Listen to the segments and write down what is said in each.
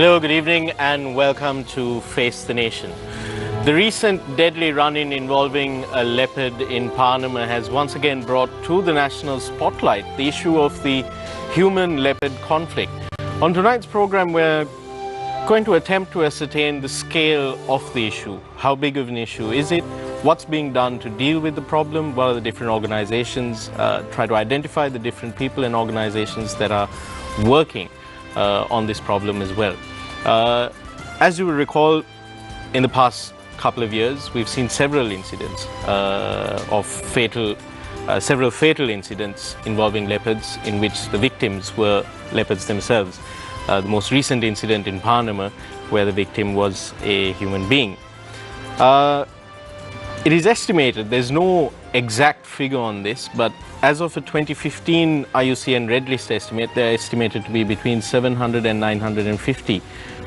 Hello, good evening and welcome to Face the Nation. The recent deadly run-in involving a leopard in Panama has once again brought to the national spotlight the issue of the human-leopard conflict. On tonight's program, we're going to attempt to ascertain the scale of the issue. How big of an issue is it? What's being done to deal with the problem? What are the different organizations? Try to identify the different people and organizations that are working on this problem as well. As you will recall, in the past couple of years, we've seen several incidents several fatal incidents involving leopards in which the victims were leopards themselves. The most recent incident in Panama, where the victim was a human being. It is estimated, there's no exact figure on this, but as of a 2015 IUCN Red List estimate, they're estimated to be between 700 and 950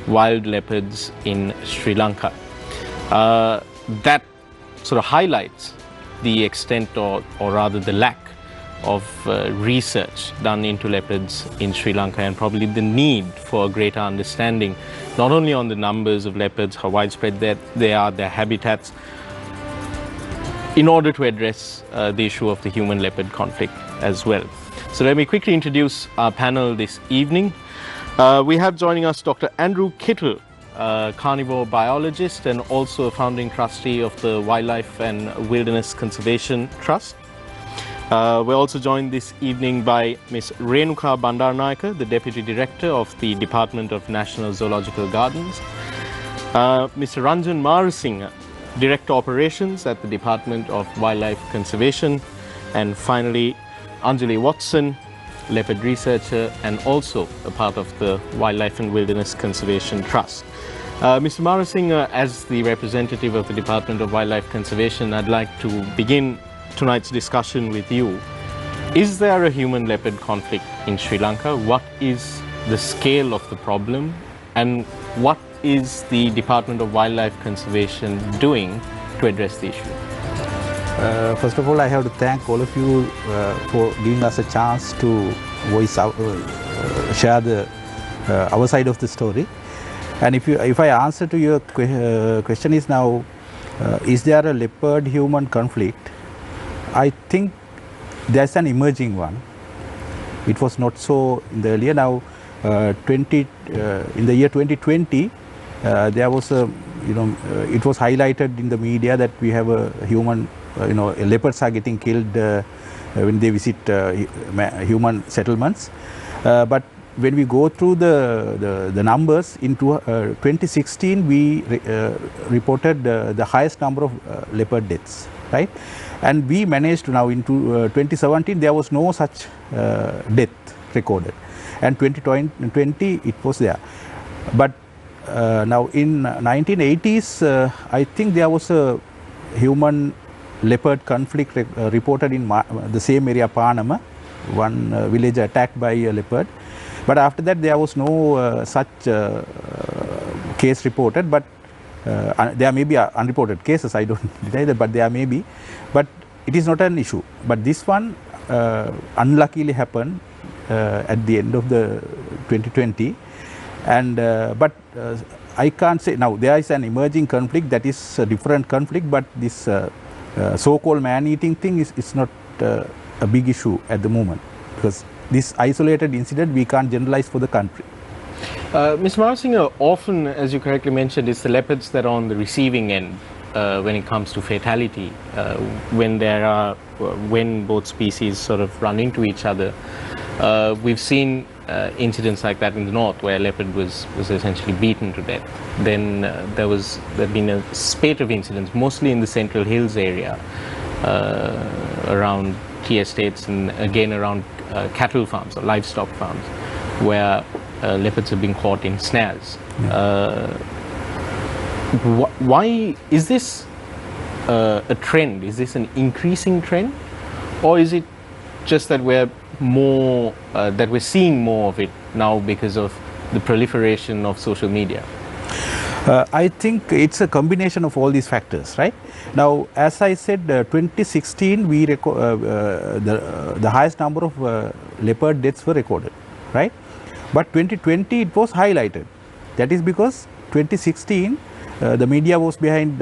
wild leopards in Sri Lanka. That sort of highlights the extent or rather the lack of research done into leopards in Sri Lanka, and probably the need for a greater understanding, not only on the numbers of leopards, how widespread they are, their habitats, in order to address the issue of the human-leopard conflict as well. So let me quickly introduce our panel this evening. We have joining us Dr. Andrew Kittle, carnivore biologist and also a founding trustee of the Wildlife and Wilderness Conservation Trust. We're also joined this evening by Ms. Renuka Bandaranaike, the Deputy Director of the Department of National Zoological Gardens. Mr. Ranjan Marasinghe, Director Operations at the Department of Wildlife Conservation. And finally, Anjali Watson, leopard researcher and also a part of the Wildlife and Wilderness Conservation Trust. Mr. Marasinghe, as the representative of the Department of Wildlife Conservation, I'd like to begin tonight's discussion with you. Is there a human-leopard conflict in Sri Lanka? What is the scale of the problem, and what is the Department of Wildlife Conservation doing to address the issue? First of all, I have to thank all of you for giving us a chance to voice out, share our side of the story. And if I answer to your question is now, is there a leopard-human conflict? I think there's an emerging one. It was not so in the earlier. Now, in the year 2020, there was a, it was highlighted in the media that we have a human, leopards are getting killed when they visit human settlements. But when we go through the numbers, in 2016 we reported the highest number of leopard deaths, right? And we managed to now into 2017 there was no such death recorded, and 2020 it was there. But now in 1980s, I think there was a human leopard conflict reported in the same area, Panama, one village attacked by a leopard. But after that there was no such case reported, but there may be unreported cases, I don't deny that, but there may be. But it is not an issue. But this one unluckily happened at the end of the 2020. And but I can't say now there is an emerging conflict that is a different conflict, but this so-called man-eating thing is not a big issue at the moment, because this isolated incident we can't generalize for the country. Ms. Marasinghe, often, as you correctly mentioned, it's the leopards that are on the receiving end when it comes to fatality, when both species sort of run into each other. We've seen incidents like that in the north, where a leopard was essentially beaten to death. Then there'd been a spate of incidents, mostly in the Central Hills area, around tea estates and again around cattle farms or livestock farms, where leopards have been caught in snares. Why is this a trend? Is this an increasing trend, or is it just that we're seeing more of it now because of the proliferation of social media? I think it's a combination of all these factors, right? Now, as I said, 2016 we the highest number of leopard deaths were recorded, right? But 2020 it was highlighted. That is because 2016 the media was behind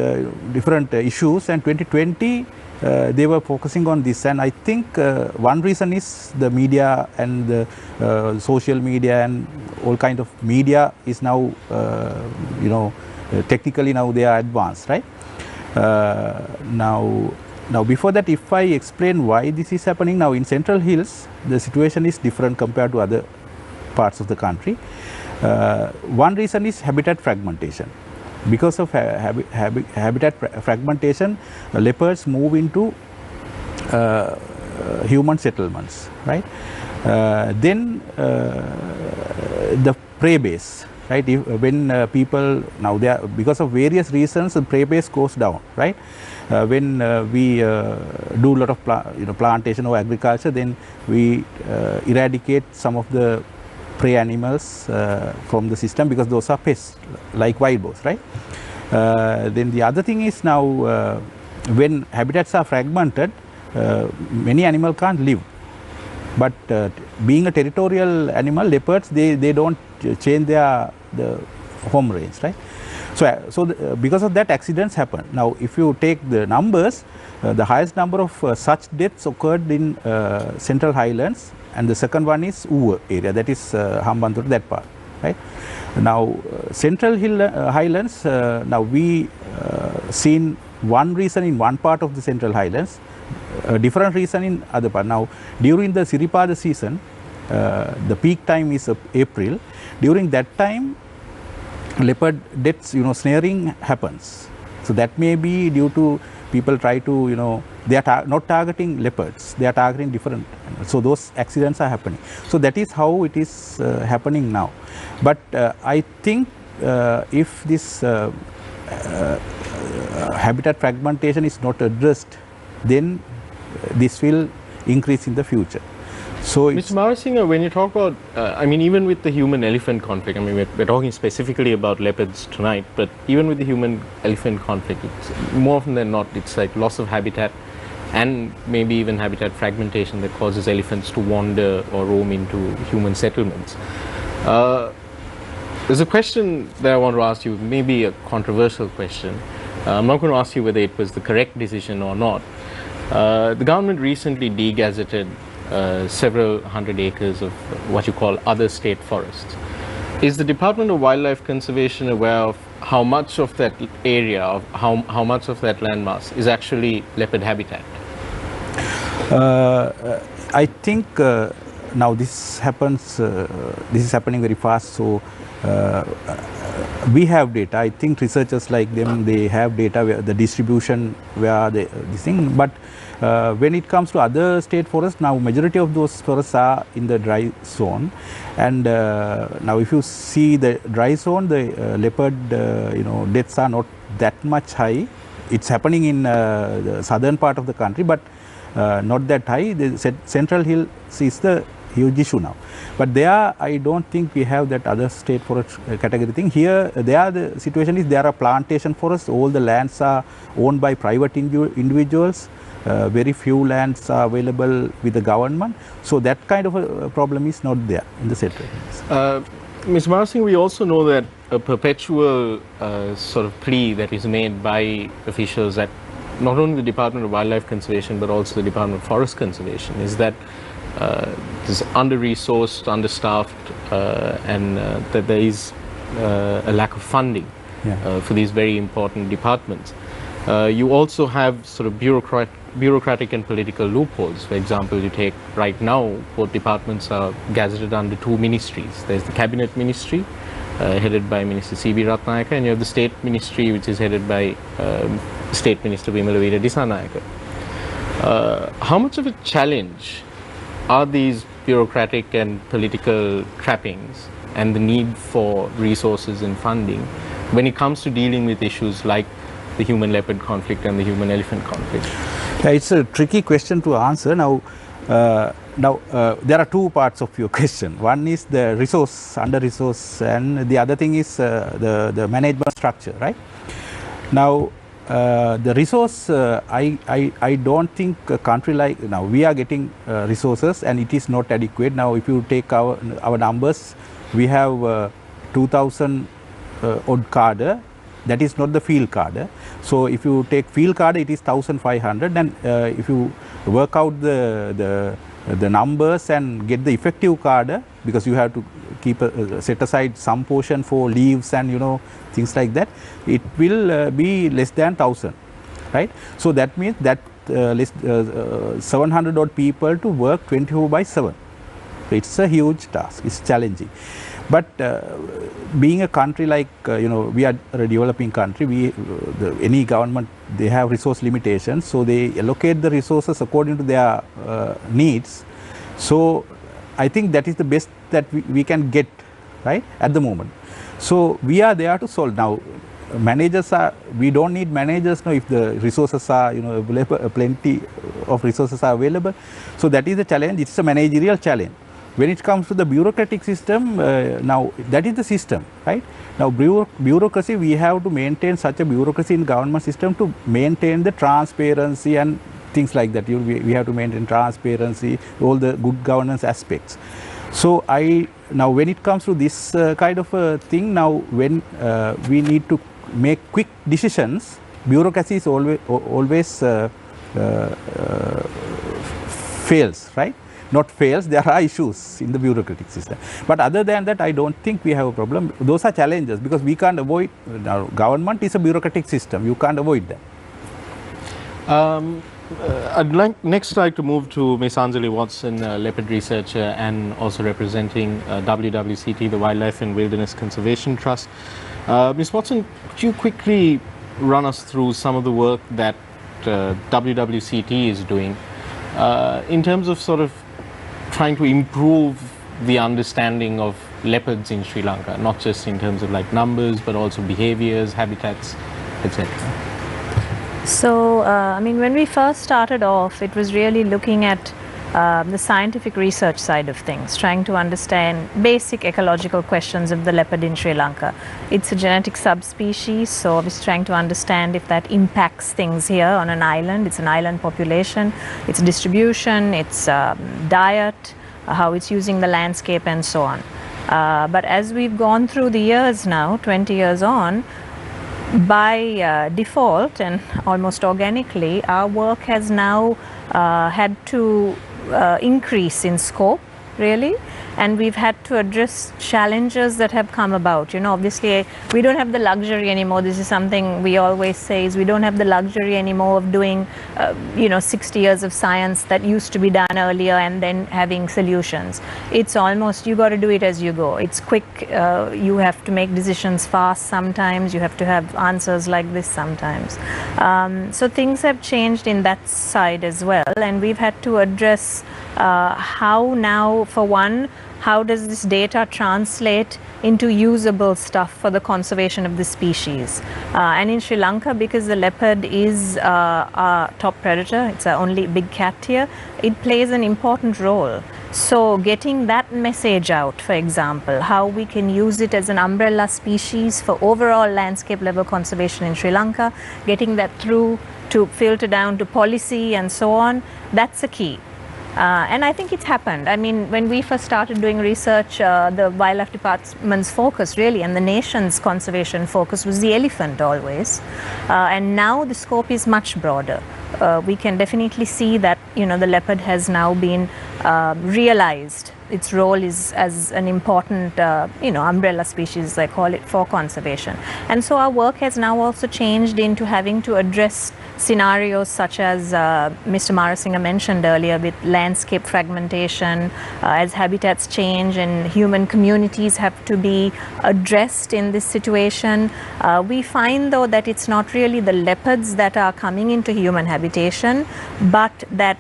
different issues, and 2020 they were focusing on this. And I think one reason is the media and the social media and all kind of media is now technically now they are advanced, right? Now before that, if I explain why this is happening now in Central Hills, the situation is different compared to other parts of the country. One reason is habitat fragmentation. Because of habitat fragmentation, leopards move into human settlements, right? Then the prey base, right? When people now they are, because of various reasons, the prey base goes down, right? When we do a lot of plantation or agriculture, then we eradicate some of the prey animals from the system, because those are pests like wild boars, right? Then the other thing is now when habitats are fragmented, many animals can't live. But being a territorial animal, leopards, they don't change the home range, right? So because of that, accidents happen. Now, if you take the numbers, the highest number of such deaths occurred in Central Highlands, and the second one is Uva area, that is Hambantota, that part, right? Now, Central Highlands, now we seen one reason in one part of the Central Highlands, a different reason in other part. Now, during the Siripada season, the peak time is April. During that time, leopard deaths, snaring happens. So that may be due to people try to, they are not targeting leopards, they are targeting different. So those accidents are happening. So that is how it is happening now. But I think if this habitat fragmentation is not addressed, then this will increase in the future. So Mr. Marasinghe, when you talk about, even with the human-elephant conflict, we're talking specifically about leopards tonight, but even with the human-elephant conflict, it's more often than not, it's like loss of habitat and maybe even habitat fragmentation that causes elephants to wander or roam into human settlements. There's a question that I want to ask you, maybe a controversial question. I'm not going to ask you whether it was the correct decision or not. The government recently degazetted several hundred acres of what you call other state forests. Is the Department of Wildlife Conservation aware of how much of that area, of how much of that landmass is actually leopard habitat? I think now this happens, this is happening very fast, so we have data. I think researchers like them, they have data where the distribution, where this thing, but when it comes to other state forests, now majority of those forests are in the dry zone, and now if you see the dry zone, the leopard deaths are not that much high. It's happening in the southern part of the country, but not that high. The Central Hills is the huge issue now, but there I don't think we have that other state forest category thing. Here the situation is there are plantation forests, all the lands are owned by private individuals. Very few lands are available with the government, so that kind of a problem is not there in the Central Hills. Ms. Marasinghe, we also know that a perpetual sort of plea that is made by officials at not only the Department of Wildlife Conservation but also the Department of Forest Conservation is that is under-resourced, understaffed, and that there is a lack of funding for these very important departments. You also have sort of bureaucratic and political loopholes. For example, you take right now, both departments are gazetted under two ministries. There's the Cabinet Ministry, headed by Minister C.B. Ratnayaka, and you have the State Ministry, which is headed by State Minister Vimalavira Dissanayake. How much of a challenge are these bureaucratic and political trappings and the need for resources and funding when it comes to dealing with issues like the human-leopard conflict and the human-elephant conflict? Yeah, it's a tricky question to answer. Now, there are two parts of your question. One is the resource, under-resource, and the other thing is the management structure, right? Now, the resource, I don't think a country like, now we are getting resources and it is not adequate. Now, if you take our numbers, we have 2,000 odd carder, that is not the field carder. So if you take field carder, it is 1500, and if you work out the numbers and get the effective carder, because you have to keep set aside some portion for leaves and things like that, it will be less than 1000, right? So that means that 700 odd people to work 24/7. So it's a huge task, it's challenging. But being a country like, we are a developing country, any government, they have resource limitations, so they allocate the resources according to their needs. So I think that is the best that we can get, right, at the moment. So we are there to solve. Now, managers we don't need managers now if the resources are, plenty of resources are available. So that is the challenge, it's a managerial challenge. When it comes to the bureaucratic system, now that is the system, right? Now bureaucracy, we have to maintain such a bureaucracy in government system to maintain the transparency and things like that. We have to maintain transparency, all the good governance aspects. So now when it comes to this kind of a thing, now when we need to make quick decisions, bureaucracy is always fails, right? Not fails, there are issues in the bureaucratic system. But other than that, I don't think we have a problem. Those are challenges because we can't avoid, now government is a bureaucratic system, you can't avoid that. I'd next like to move to Ms. Anjali Watson, leopard researcher and also representing WWCT, the Wildlife and Wilderness Conservation Trust. Ms. Watson, could you quickly run us through some of the work that WWCT is doing in terms of sort of trying to improve the understanding of leopards in Sri Lanka, not just in terms of like numbers, but also behaviors, habitats, etc.? So, I mean, when we first started off, it was really looking at the scientific research side of things, trying to understand basic ecological questions of the leopard in Sri Lanka. It's a genetic subspecies, so obviously trying to understand if that impacts things here on an island. It's an island population, its distribution, its diet, how it's using the landscape and so on. But as we've gone through the years now, 20 years on, by default and almost organically, our work has now had to increase in scope, really, and we've had to address challenges that have come about. Obviously we don't have the luxury anymore. This is something we always say, is we don't have the luxury anymore of doing 60 years of science that used to be done earlier and then having solutions. It's almost, you got to do it as you go. It's quick, you have to make decisions fast sometimes, you have to have answers like this sometimes. So things have changed in that side as well, and we've had to address how now, for one, how does this data translate into usable stuff for the conservation of the species? And in Sri Lanka, because the leopard is our top predator, it's our only big cat here, it plays an important role. So getting that message out, for example, how we can use it as an umbrella species for overall landscape level conservation in Sri Lanka, getting that through to filter down to policy and so on, that's a key. And I think it's happened. I mean, when we first started doing research, the Wildlife Department's focus really, and the nation's conservation focus, was the elephant always. And now the scope is much broader. We can definitely see that, the leopard has now been realized. Its role is as an important, umbrella species, I call it, for conservation. And so our work has now also changed into having to address scenarios such as Mr. Marasinha mentioned earlier, with landscape fragmentation, as habitats change and human communities have to be addressed in this situation. We find though that it's not really the leopards that are coming into human habitation, but that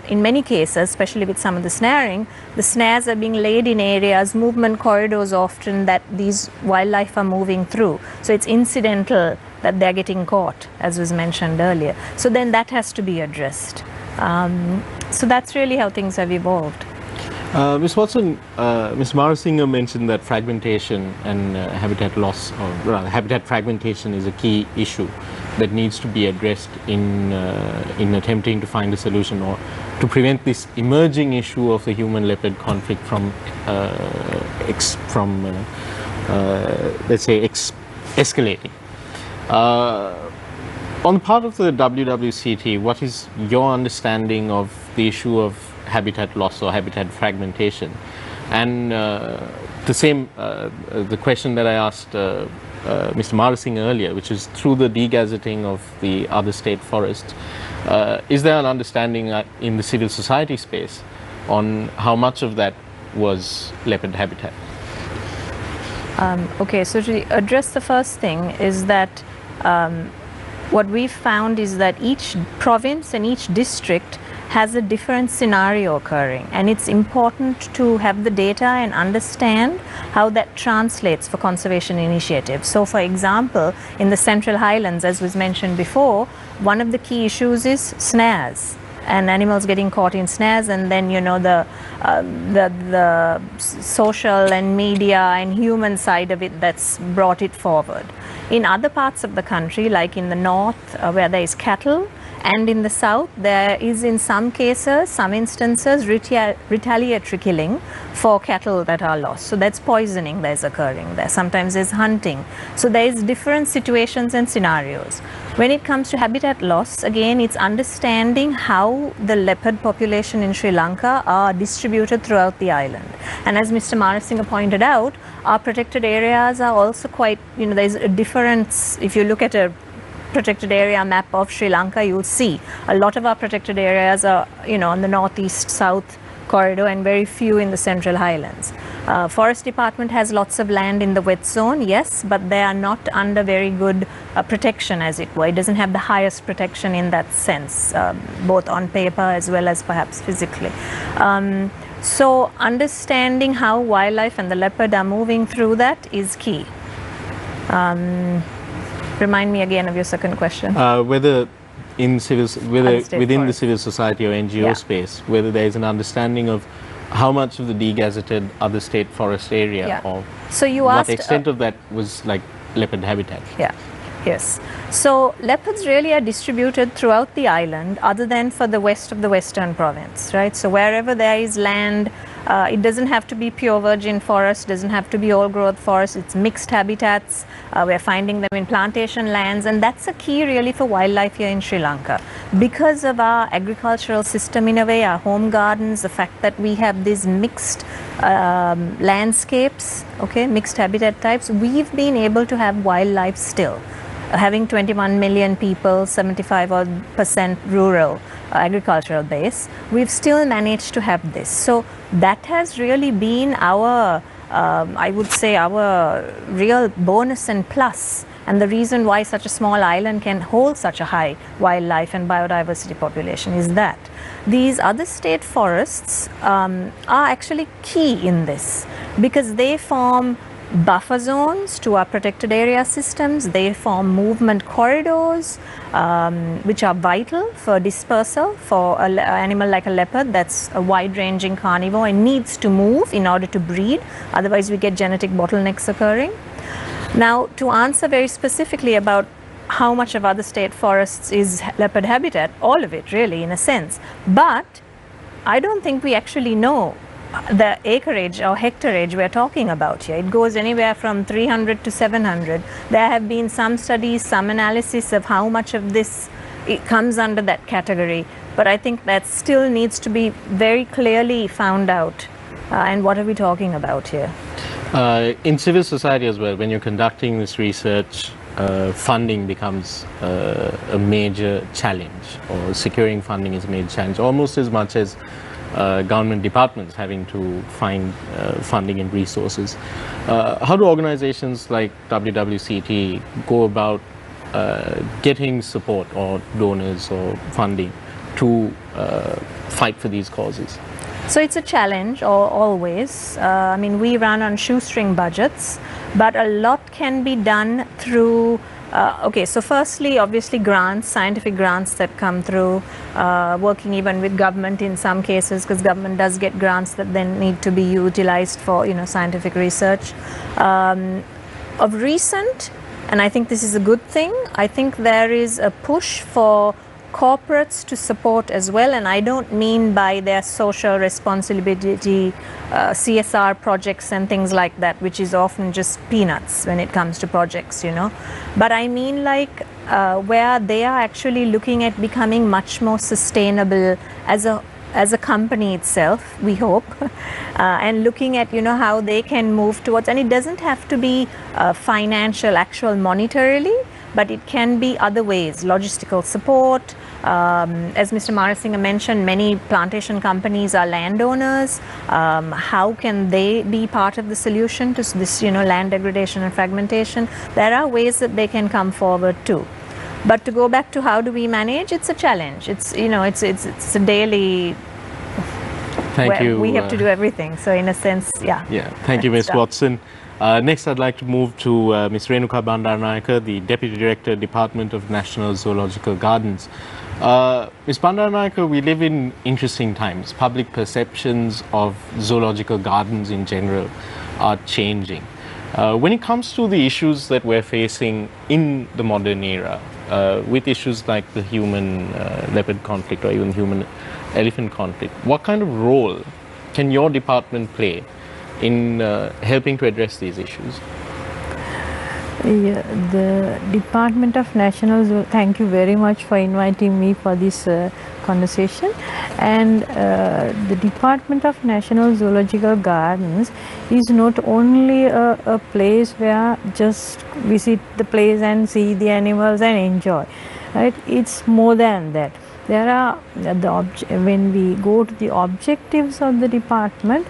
in many cases, especially with some of the snaring, the snares are being laid in areas, movement corridors often, that these wildlife are moving through. So it's incidental that they're getting caught, as was mentioned earlier. So then that has to be addressed. So that's really how things have evolved. Ms. Watson, Ms. Marasinha mentioned that fragmentation and habitat loss, or rather habitat fragmentation, is a key issue that needs to be addressed in attempting to find a solution, or to prevent this emerging issue of the human-leopard conflict from let's say escalating. On the part of the WWCT, what is your understanding of the issue of habitat loss or habitat fragmentation? And the question that I asked Mr. Marasinghe earlier, which is through the degazetting of the other state forests, is there an understanding in the civil society space on how much of that was leopard habitat? Okay, so to address the first thing is that what we've found is that each province and each district has a different scenario occurring, and it's important to have the data and understand how that translates for conservation initiatives. So for example, in the Central Highlands, as was mentioned before, one of the key issues is snares and animals getting caught in snares, and then the social and media and human side of it that's brought it forward. In other parts of the country, like in the north where there is cattle, and in the south there is in some cases, some instances, retaliatory killing for cattle that are lost. So that's poisoning that is occurring there. Sometimes there's hunting. So there is different situations and scenarios. When it comes to habitat loss, again, it's understanding how the leopard population in Sri Lanka are distributed throughout the island. And as Mr. Marasinghe pointed out, our protected areas are also quite, there's a difference. If you look at a protected area map of Sri Lanka, you'll see a lot of our protected areas are, on the northeast-south corridor and very few in the Central Highlands. Forest Department has lots of land in the wet zone, yes, but they are not under very good protection, as it were. It doesn't have the highest protection in that sense, both on paper as well as perhaps physically. So understanding how wildlife and the leopard are moving through that is key. Remind me again of your second question. Whether within the civil society or NGO Yeah. space, whether there is an understanding of how much of the degazetted other state forest area, Yeah. or So you what asked, extent of that was like leopard habitat. Yeah, yes. So leopards really are distributed throughout the island, other than for the west of the Western Province, right? So wherever there is land, it doesn't have to be pure virgin forest, doesn't have to be old growth forest, it's mixed habitats. We're finding them in plantation lands, and that's a key really for wildlife here in Sri Lanka. Because of our agricultural system in a way, our home gardens, the fact that we have these mixed landscapes, okay, mixed habitat types, we've been able to have wildlife still. Having 21 million people, 75% rural agricultural base, we've still managed to have this. So that has really been our, I would say, our real bonus and plus, and the reason why such a small island can hold such a high wildlife and biodiversity population is that these other state forests are actually key in this, because they form buffer zones to our protected area systems. They form movement corridors, which are vital for dispersal for an animal like a leopard that's a wide-ranging carnivore and needs to move in order to breed. Otherwise, we get genetic bottlenecks occurring. Now, to answer very specifically about how much of other state forests is leopard habitat, all of it really, in a sense. But I don't think we actually know the acreage or hectareage we're talking about here. It goes anywhere from 300 to 700. There have been some studies, some analysis of how much of this it comes under that category, but I think that still needs to be very clearly found out. And what are we talking about here? In civil society as well, when you're conducting this research, funding becomes a major challenge, or securing funding is a major challenge, almost as much as government departments having to find funding and resources. How do organizations like WWCT go about getting support or donors or funding to fight for these causes? So it's a challenge always. I mean, we run on shoestring budgets, but a lot can be done through okay, so firstly, obviously grants, scientific grants that come through, working even with government in some cases, because government does get grants that then need to be utilized for, scientific research. Of recent, and I think this is a good thing, I think there is a push for corporates to support as well, and I don't mean by their social responsibility, CSR projects and things like that, which is often just peanuts when it comes to projects, you know. But I mean like where they are actually looking at becoming much more sustainable as a company itself, we hope, and looking at, you know, how they can move towards, and it doesn't have to be financial, actual monetarily, but it can be other ways, logistical support. As Mr. Marasinga mentioned, many plantation companies are landowners. How can they be part of the solution to this, you know, land degradation and fragmentation? There are ways that they can come forward too. But to go back to how do we manage, it's a challenge. It's, you know, it's a daily. Thank you. We have to do everything. So in a sense, yeah. Yeah. Thank you, Ms. Watson. Next, I'd like to move to Ms. Renuka Bandaranaike, the Deputy Director, Department of National Zoological Gardens. Ms. Bandaranaike, we live in interesting times. Public perceptions of zoological gardens in general are changing. When it comes to the issues that we're facing in the modern era, with issues like the human leopard conflict or even human elephant conflict, what kind of role can your department play in helping to address these issues? Yeah, the Department of National Zoo, thank you very much for inviting me for this conversation. And the Department of National Zoological Gardens is not only a place where just visit the place and see the animals and enjoy, right? It's more than that. There are when we go to the objectives of the department,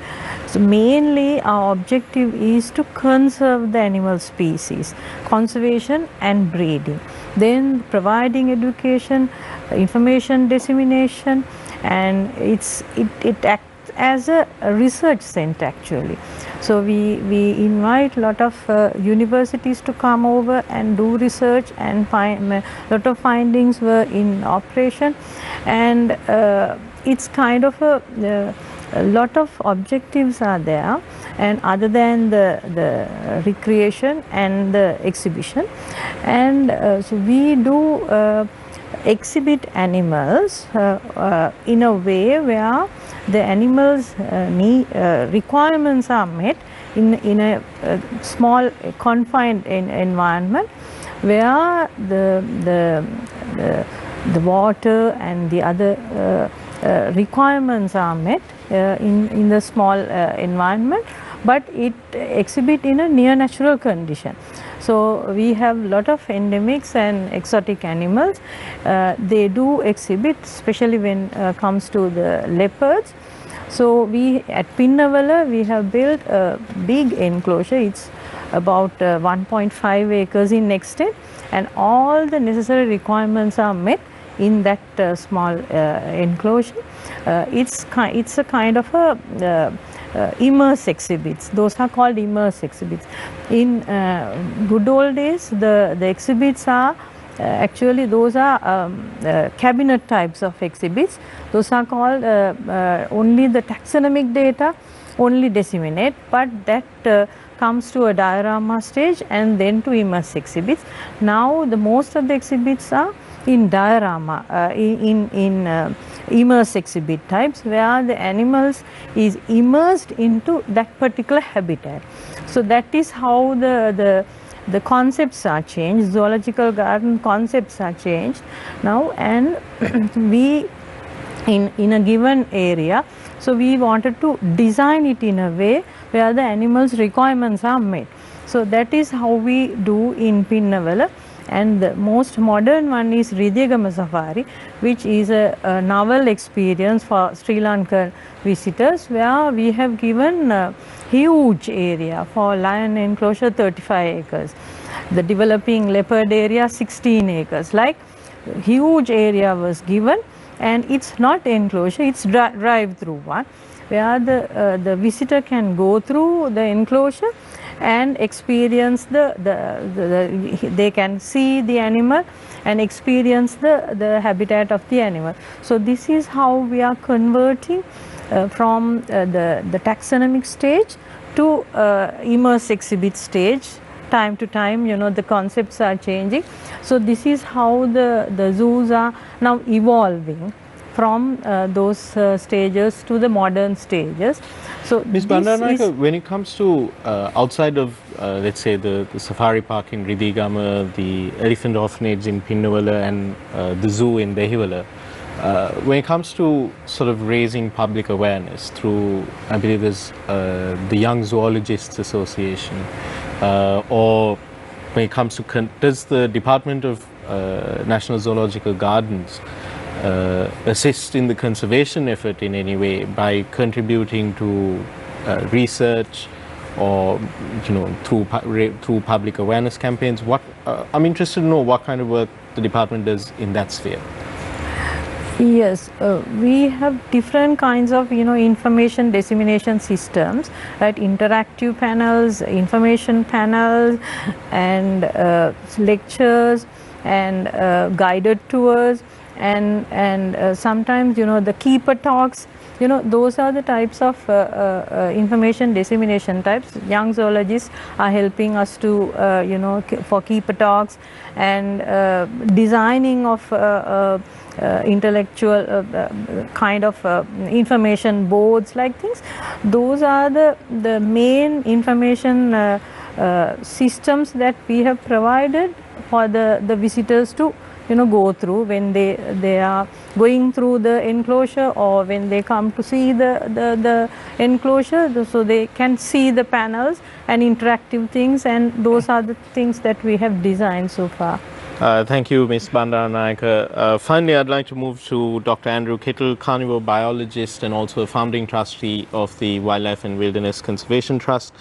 so mainly our objective is to conserve the animal species, conservation and breeding. Then providing education, information dissemination, and it acts as a research center actually. So we invite a lot of universities to come over and do research, and a lot of findings were in operation, and it's kind of a lot of objectives are there, and other than the recreation and the exhibition, and so we do exhibit animals in a way where the animals' requirements are met in a small confined environment, where the water and the other requirements are met in the small environment, but it exhibit in a near natural condition. So we have a lot of endemics and exotic animals. They do exhibit, especially when comes to the leopards. So we at Pinnavala we have built a big enclosure. It's about 1.5 acres in extent, and all the necessary requirements are met in that small enclosure. It's a kind of a immerse exhibits. Those are called immerse exhibits. In good old days, the exhibits are actually those are cabinet types of exhibits. Those are called only the taxonomic data only disseminate, but that comes to a diorama stage and then to immerse exhibits. Now the most of the exhibits are in diorama, in immerse exhibit types, where the animals is immersed into that particular habitat. So that is how the concepts are changed, zoological garden concepts are changed now, and we in a given area, so we wanted to design it in a way where the animals' requirements are met. So that is how we do in Pinnavala. And the most modern one is Ridhyagama Safari, which is a novel experience for Sri Lankan visitors, where we have given a huge area for lion enclosure 35 acres, the developing leopard area 16 acres, like huge area was given, and it's not enclosure, it's drive-through one, where the visitor can go through the enclosure and experience they can see the animal and experience the habitat of the animal. So this is how we are converting from the taxonomic stage to immerse exhibit stage time to time, the concepts are changing. So this is how the zoos are now evolving from those stages to the modern stages. So Ms. Bandaranaike, when it comes to outside of, let's say, the safari park in Ridigama, the elephant orphanage in Pinnawala, and the zoo in Dehiwala, when it comes to sort of raising public awareness through, I believe there's the Young Zoologists Association, or when it comes to, does the Department of National Zoological Gardens assist in the conservation effort in any way by contributing to research or through public awareness campaigns? What I'm interested to know what kind of work the department does in that sphere. Yes, we have different kinds of information dissemination systems, right? Interactive panels, information panels, and lectures, and guided tours, and sometimes the keeper talks. Those are the types of information dissemination types. Young zoologists are helping us to for keeper talks and designing of intellectual kind of information boards, like things. Those are the main information systems that we have provided for the visitors to go through when they are going through the enclosure, or when they come to see the enclosure, so they can see the panels and interactive things, and those are the things that we have designed so far. Thank you, Ms. Bandaranaike. Finally, I'd like to move to Dr. Andrew Kittle, carnivore biologist and also a founding trustee of the Wildlife and Wilderness Conservation Trust.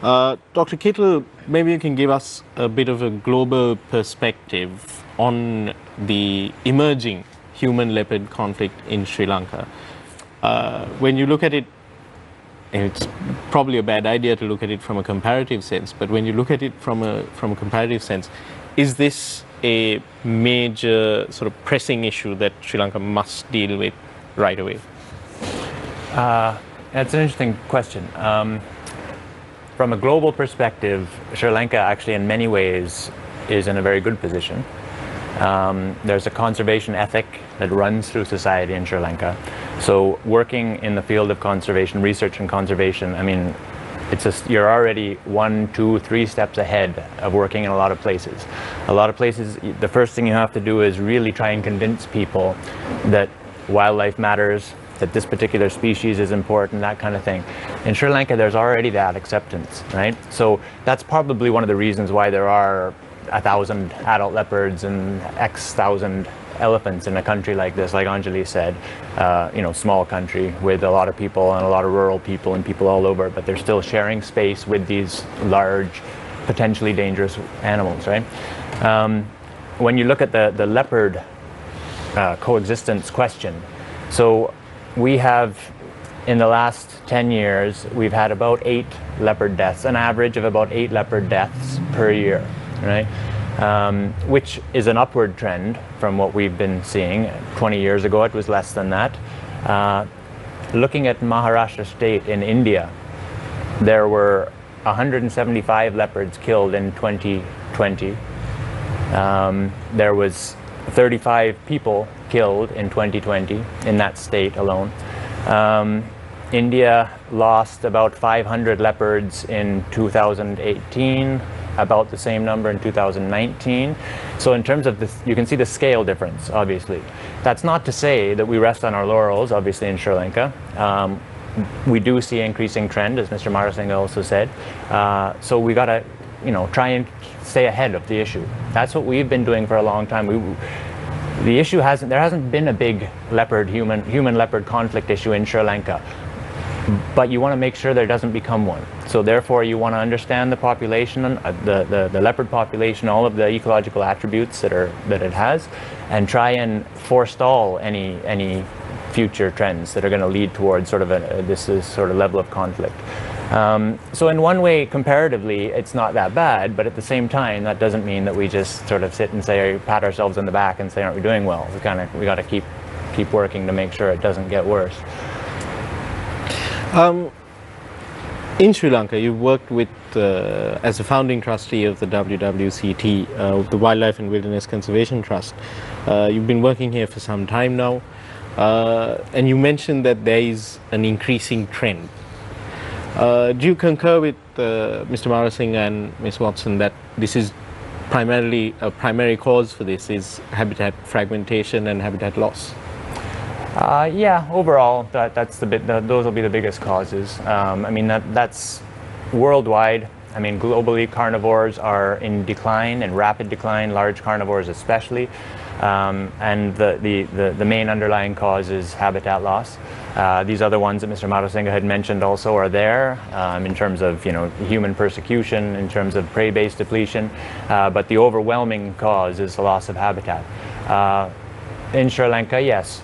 Dr. Kittle, maybe you can give us a bit of a global perspective on the emerging human-leopard conflict in Sri Lanka. When you look at it, and it's probably a bad idea to look at it from a comparative sense, but when you look at it from a comparative sense, is this a major sort of pressing issue that Sri Lanka must deal with right away? That's an interesting question. From a global perspective, Sri Lanka actually in many ways is in a very good position. There's a conservation ethic that runs through society in Sri Lanka. So working in the field of conservation, research and conservation, I mean, you're already 1, 2, 3 steps ahead of working in a lot of places. A lot of places, the first thing you have to do is really try and convince people that wildlife matters, that this particular species is important, that kind of thing. In Sri Lanka, there's already that acceptance, right? So that's probably one of the reasons why there are 1,000 adult leopards and X thousand elephants in a country like this, like Anjali said, small country with a lot of people and a lot of rural people and people all over, but they're still sharing space with these large, potentially dangerous animals, right? When you look at the leopard coexistence question, so we have, in the last 10 years, we've had about 8 leopard deaths, an average of about 8 leopard deaths per year, right? Which is an upward trend from what we've been seeing. 20 years ago, it was less than that. Looking at Maharashtra state in India, there were 175 leopards killed in 2020. There was 35 people killed in 2020 in that state alone. India lost about 500 leopards in 2018, about the same number in 2019. So in terms of this, you can see the scale difference, obviously. That's not to say that we rest on our laurels, obviously, in Sri Lanka. We do see increasing trend, as Mr. Marasinghe also said. So we got to, try and stay ahead of the issue. That's what we've been doing for a long time. There hasn't been a big human leopard conflict issue in Sri Lanka, but you want to make sure there doesn't become one. So therefore, you want to understand the population, the leopard population, all of the ecological attributes that it has, and try and forestall any future trends that are going to lead towards sort of this sort of level of conflict. So in one way, comparatively, it's not that bad, but at the same time, that doesn't mean that we just sort of sit and pat ourselves on the back and say, aren't we doing well? We got to keep working to make sure it doesn't get worse. In Sri Lanka, you've worked with, as a founding trustee of the WWCT, the Wildlife and Wilderness Conservation Trust. You've been working here for some time now, and you mentioned that there is an increasing trend. Do you concur with Mr. Marasinghe and Ms. Watson that this is primarily a primary cause for this is habitat fragmentation and habitat loss? Yeah, overall, that's those will be the biggest causes. I mean, that's worldwide. I mean, globally, carnivores are in decline, in rapid decline, large carnivores especially. And the main underlying cause is habitat loss. These other ones that Mr. Marasinghe had mentioned also are there in terms of human persecution, in terms of prey-based depletion, but the overwhelming cause is the loss of habitat. In Sri Lanka, yes.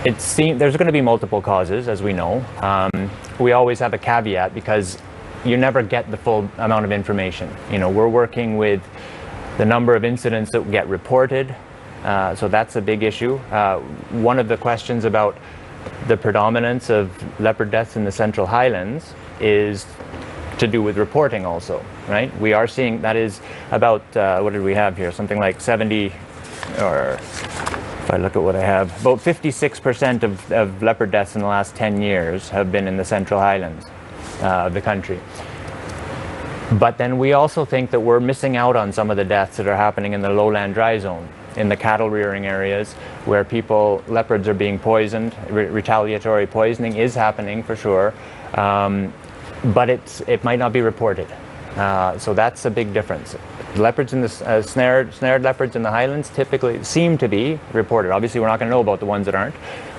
There's going to be multiple causes, as we know. We always have a caveat because you never get the full amount of information. We're working with the number of incidents that get reported, so that's a big issue. One of the questions about the predominance of leopard deaths in the Central Highlands is to do with reporting also, right? We are seeing that is about, what did we have here? Something like 70, or if I look at what I have, about 56% of leopard deaths in the last 10 years have been in the Central Highlands of the country. But then we also think that we're missing out on some of the deaths that are happening in the lowland dry zone, in the cattle rearing areas where leopards are being poisoned. Retaliatory poisoning is happening for sure, but it might not be reported. So that's a big difference. Leopards in the snared leopards in the highlands typically seem to be reported. Obviously, we're not going to know about the ones that aren't,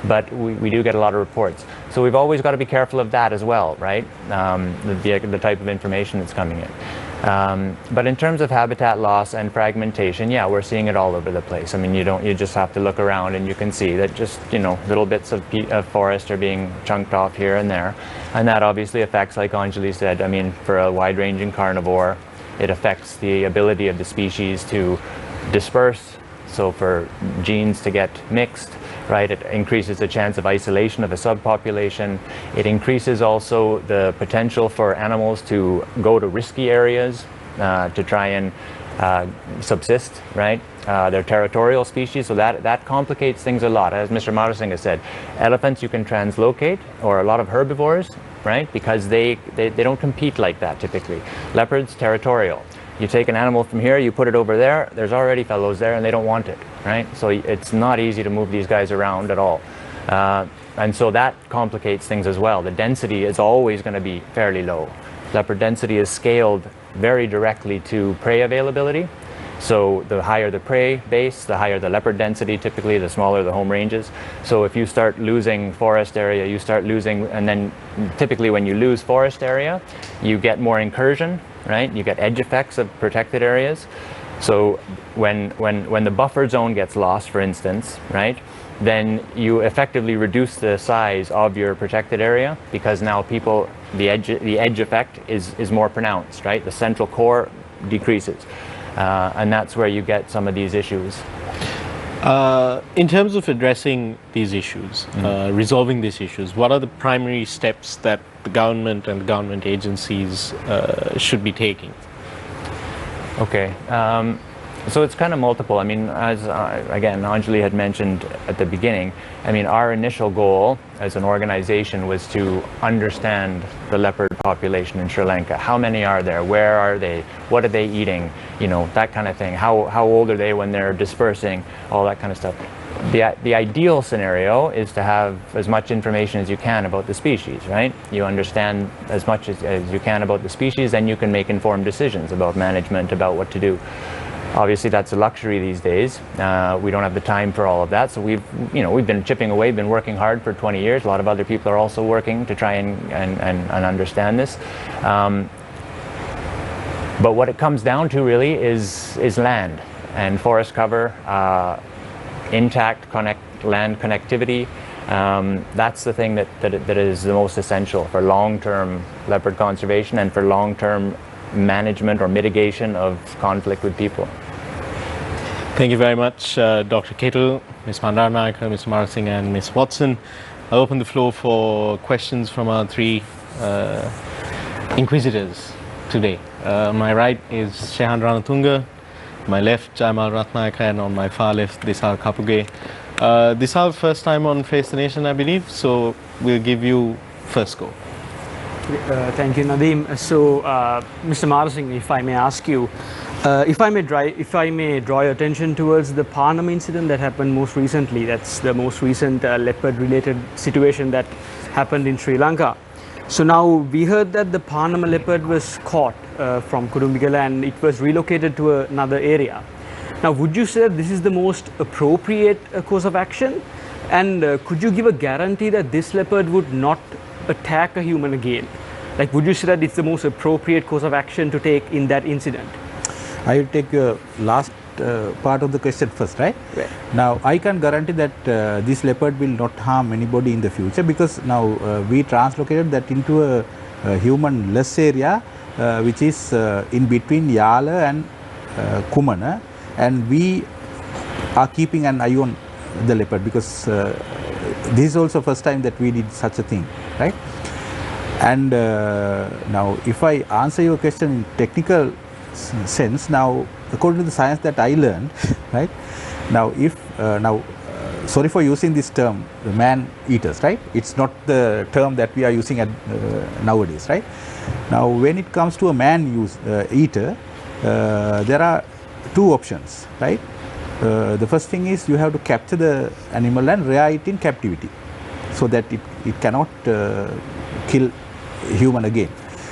but we do get a lot of reports. So we've always got to be careful of that as well, right? The type of information that's coming in. But in terms of habitat loss and fragmentation, yeah, we're seeing it all over the place. I mean, you just have to look around and you can see that just little bits of forest are being chunked off here and there, and that obviously affects, like Anjali said. I mean, for a wide-ranging carnivore, it affects the ability of the species to disperse. So for genes to get mixed, right, it increases the chance of isolation of a subpopulation. It increases also the potential for animals to go to risky areas to try and subsist, right? They're territorial species, so that complicates things a lot. As Mr. Marasinghe said, elephants you can translocate, or a lot of herbivores, right? Because they don't compete like that typically. Leopards, territorial. You take an animal from here, you put it over there, there's already fellows there and they don't want it, right? So it's not easy to move these guys around at all. And so that complicates things as well. The density is always going to be fairly low. Leopard density is scaled very directly to prey availability. So the higher the prey base, the higher the leopard density, typically the smaller the home ranges. So if you start losing forest area, you start losing, and then typically when you lose forest area, you get more incursion, right? You get edge effects of protected areas. So when the buffer zone gets lost, for instance, right, then you effectively reduce the size of your protected area, because now the edge effect is more pronounced, right? The central core decreases. And that's where you get some of these issues. In terms of addressing these issues, resolving these issues, what are the primary steps that the government and the government agencies should be taking? Okay, so it's kind of multiple. I mean, as again, Anjali had mentioned at the beginning, I mean, our initial goal as an organization was to understand the leopard population in Sri Lanka. How many are there? Where are they? What are they eating? That kind of thing. How old are they when they're dispersing? All that kind of stuff. The ideal scenario is to have as much information as you can about the species, right? You understand as much as you can about the species, then you can make informed decisions about management, about what to do. Obviously, that's a luxury these days. We don't have the time for all of that, so we've been chipping away, been working hard for 20 years. A lot of other people are also working to try and understand this. But what it comes down to really is land and forest cover, intact land connectivity. That's the thing that is the most essential for long-term leopard conservation and for long-term management or mitigation of conflict with people. Thank you very much, Dr. Kettle, Ms. Bandaranaike, Mr. Marasinghe, and Ms. Watson. I'll open the floor for questions from our three inquisitors today. My right is Shehan Ranatunga, my left Jaimal Ratnayaka, and on my far left Disal Kapuge. Disal, first time on Face the Nation, I believe, so we'll give you first go. Thank you, Nadeem. So, Mr. Marasinghe, if I may ask you, if I may draw your attention towards the Parnam incident that happened most recently. That's the most recent leopard-related situation that happened in Sri Lanka. So now we heard that the Parnam leopard was caught from Kudumbigala and it was relocated to another area. Now, would you say that this is the most appropriate course of action? And could you give a guarantee that this leopard would not attack a human again? Like, would you say that it's the most appropriate course of action to take in that incident? I will take your last part of the question first, right? Right. Now, I can guarantee that this leopard will not harm anybody in the future, because now we translocated that into a human-less area, which is in between Yala and Kumana, and we are keeping an eye on the leopard, because this is also first time that we did such a thing, right? And now, if I answer your question in technical sense, now according to the science that I learned, right? Now, if sorry for using this term, the man eaters, right? It's not the term that we are using at nowadays, right? Now, when it comes to a man eater, there are two options, right? The first thing is you have to capture the animal and rear it in captivity, so that it cannot kill human again.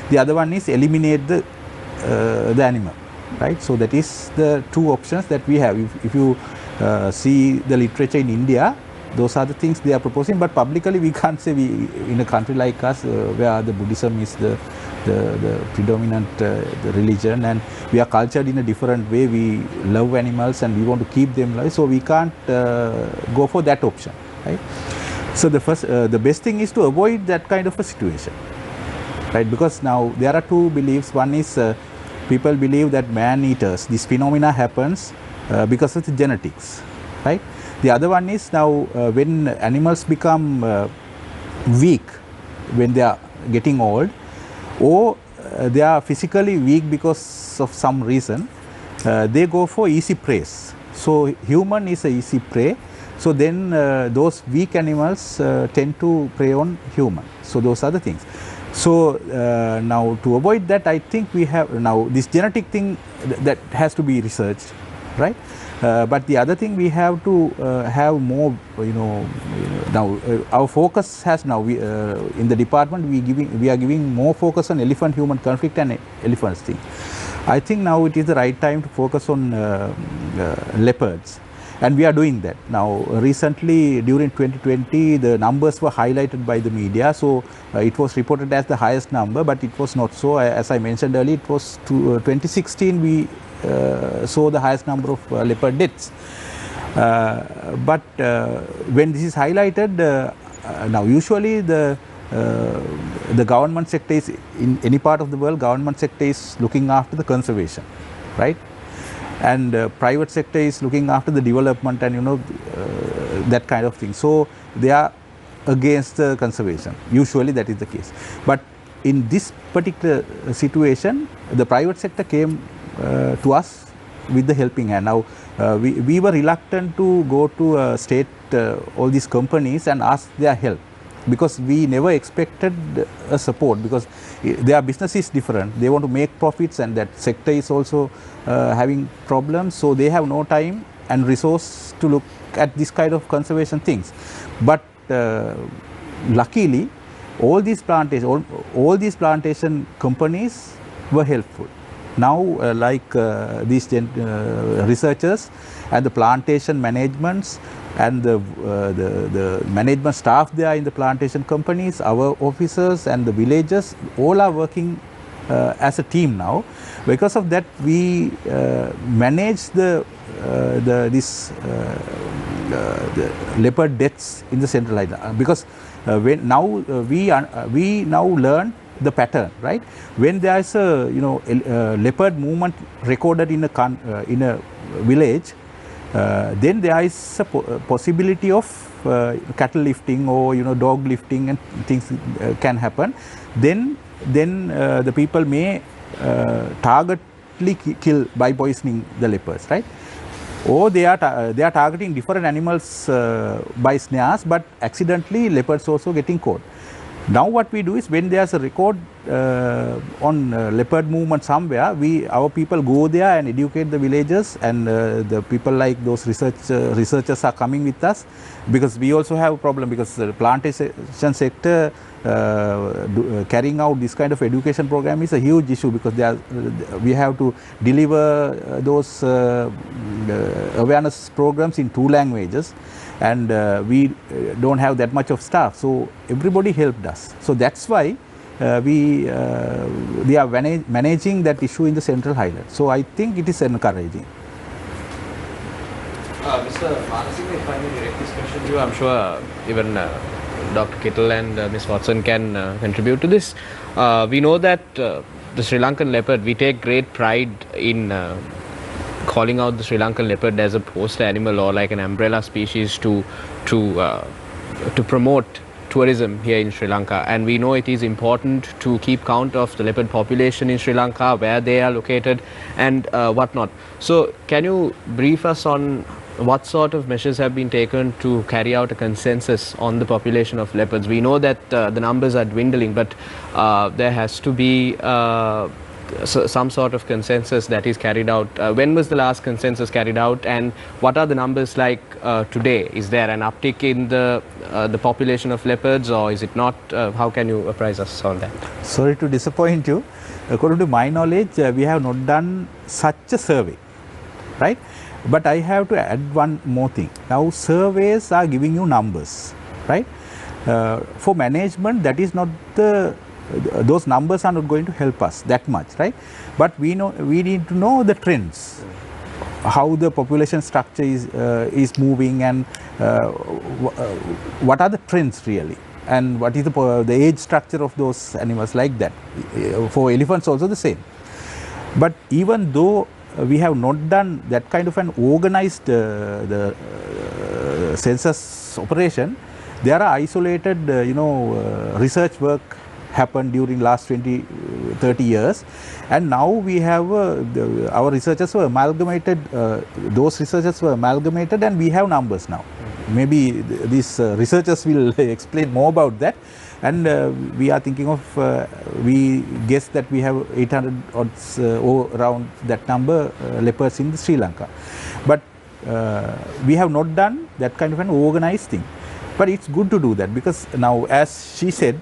The other one is eliminate the animal, right? So that is the two options that we have. If you see the literature in India, those are the things they are proposing, but publicly we can't say, in a country like us where the Buddhism is the predominant the religion, and we are cultured in a different way. We love animals and we want to keep them alive, so we can't go for that option, right? So the best thing is to avoid that kind of a situation, right? Because now there are two beliefs. One is people believe that man-eaters, this phenomena happens because of the genetics, right? The other one is now when animals become weak, when they are getting old, or they are physically weak because of some reason, they go for easy prey. So human is a easy prey. So then those weak animals tend to prey on human. So those are the things. So now to avoid that, I think we have now this genetic thing that has to be researched, right? But the other thing, we have to have more, now our focus has now, in the department we are giving more focus on elephant-human conflict and elephants thing. I think now it is the right time to focus on leopards, and we are doing that. Now recently during 2020, the numbers were highlighted by the media, so it was reported as the highest number, but it was not so. As I mentioned earlier, it was 2016 we saw the highest number of leopard deaths. But when this is highlighted, now usually the government sector is, in any part of the world, government sector is looking after the conservation, right? And private sector is looking after the development and that kind of thing. So they are against the conservation. Usually that is the case. But in this particular situation, the private sector came to us with the helping hand. Now we were reluctant to go to state all these companies and ask their help, because we never expected a support, because their business is different. They want to make profits, and that sector is also having problems, so they have no time and resource to look at this kind of conservation things. But luckily all these plantation companies were helpful. Now like these researchers and the plantation managements and the management staff there in the plantation companies, our officers and the villagers, all are working as a team now. Because of that, we manage the leopard deaths in the central island, because when now we now learn the pattern, right? When there is a leopard movement recorded in a village, then there is a possibility of cattle lifting or dog lifting and things can happen. Then then the people may targetedly kill by poisoning the leopards, right? Or they are targeting different animals by snares, but accidentally leopards also getting caught. Now what we do is, when there's a record on leopard movement somewhere, our people go there and educate the villagers, and the people like those researchers are coming with us, because we also have a problem, because the plantation sector carrying out this kind of education program is a huge issue, because we have to deliver those awareness programs in 2 languages, and we don't have that much of staff, so everybody helped us. So that's why we are managing that issue in the Central Highlands. So I think it is encouraging. Mr. Manasinghe, if I may direct this question to you, I'm sure even Dr. Kittle and Ms. Watson can contribute to this. We know that the Sri Lankan leopard, we take great pride in calling out the Sri Lankan leopard as a poster animal, or like an umbrella species to promote tourism here in Sri Lanka. And we know it is important to keep count of the leopard population in Sri Lanka, where they are located and whatnot. So can you brief us on what sort of measures have been taken to carry out a consensus on the population of leopards? We know that the numbers are dwindling, but there has to be some sort of consensus that is carried out. When was the last consensus carried out, and what are the numbers like today? Is there an uptick in the population of leopards, or is it not? How can you apprise us on that? Sorry to disappoint you. According to my knowledge, we have not done such a survey, right? But I have to add one more thing. Now, surveys are giving you numbers, right? For management, that is not those numbers are not going to help us that much, right? But we need to know the trends, how the population structure is moving, and what are the trends really, and what is the age structure of those animals, like that. For elephants also the same. But even though we have not done that kind of an organized census operation, there are isolated research work happened during last 20-30 years, and now we have our researchers were amalgamated, those researchers were amalgamated, and we have numbers now. Maybe these researchers will explain more about that, and we are thinking of, we guess that we have 800 odds or around that number leopards in Sri Lanka. But we have not done that kind of an organized thing. But it's good to do that, because now, as she said,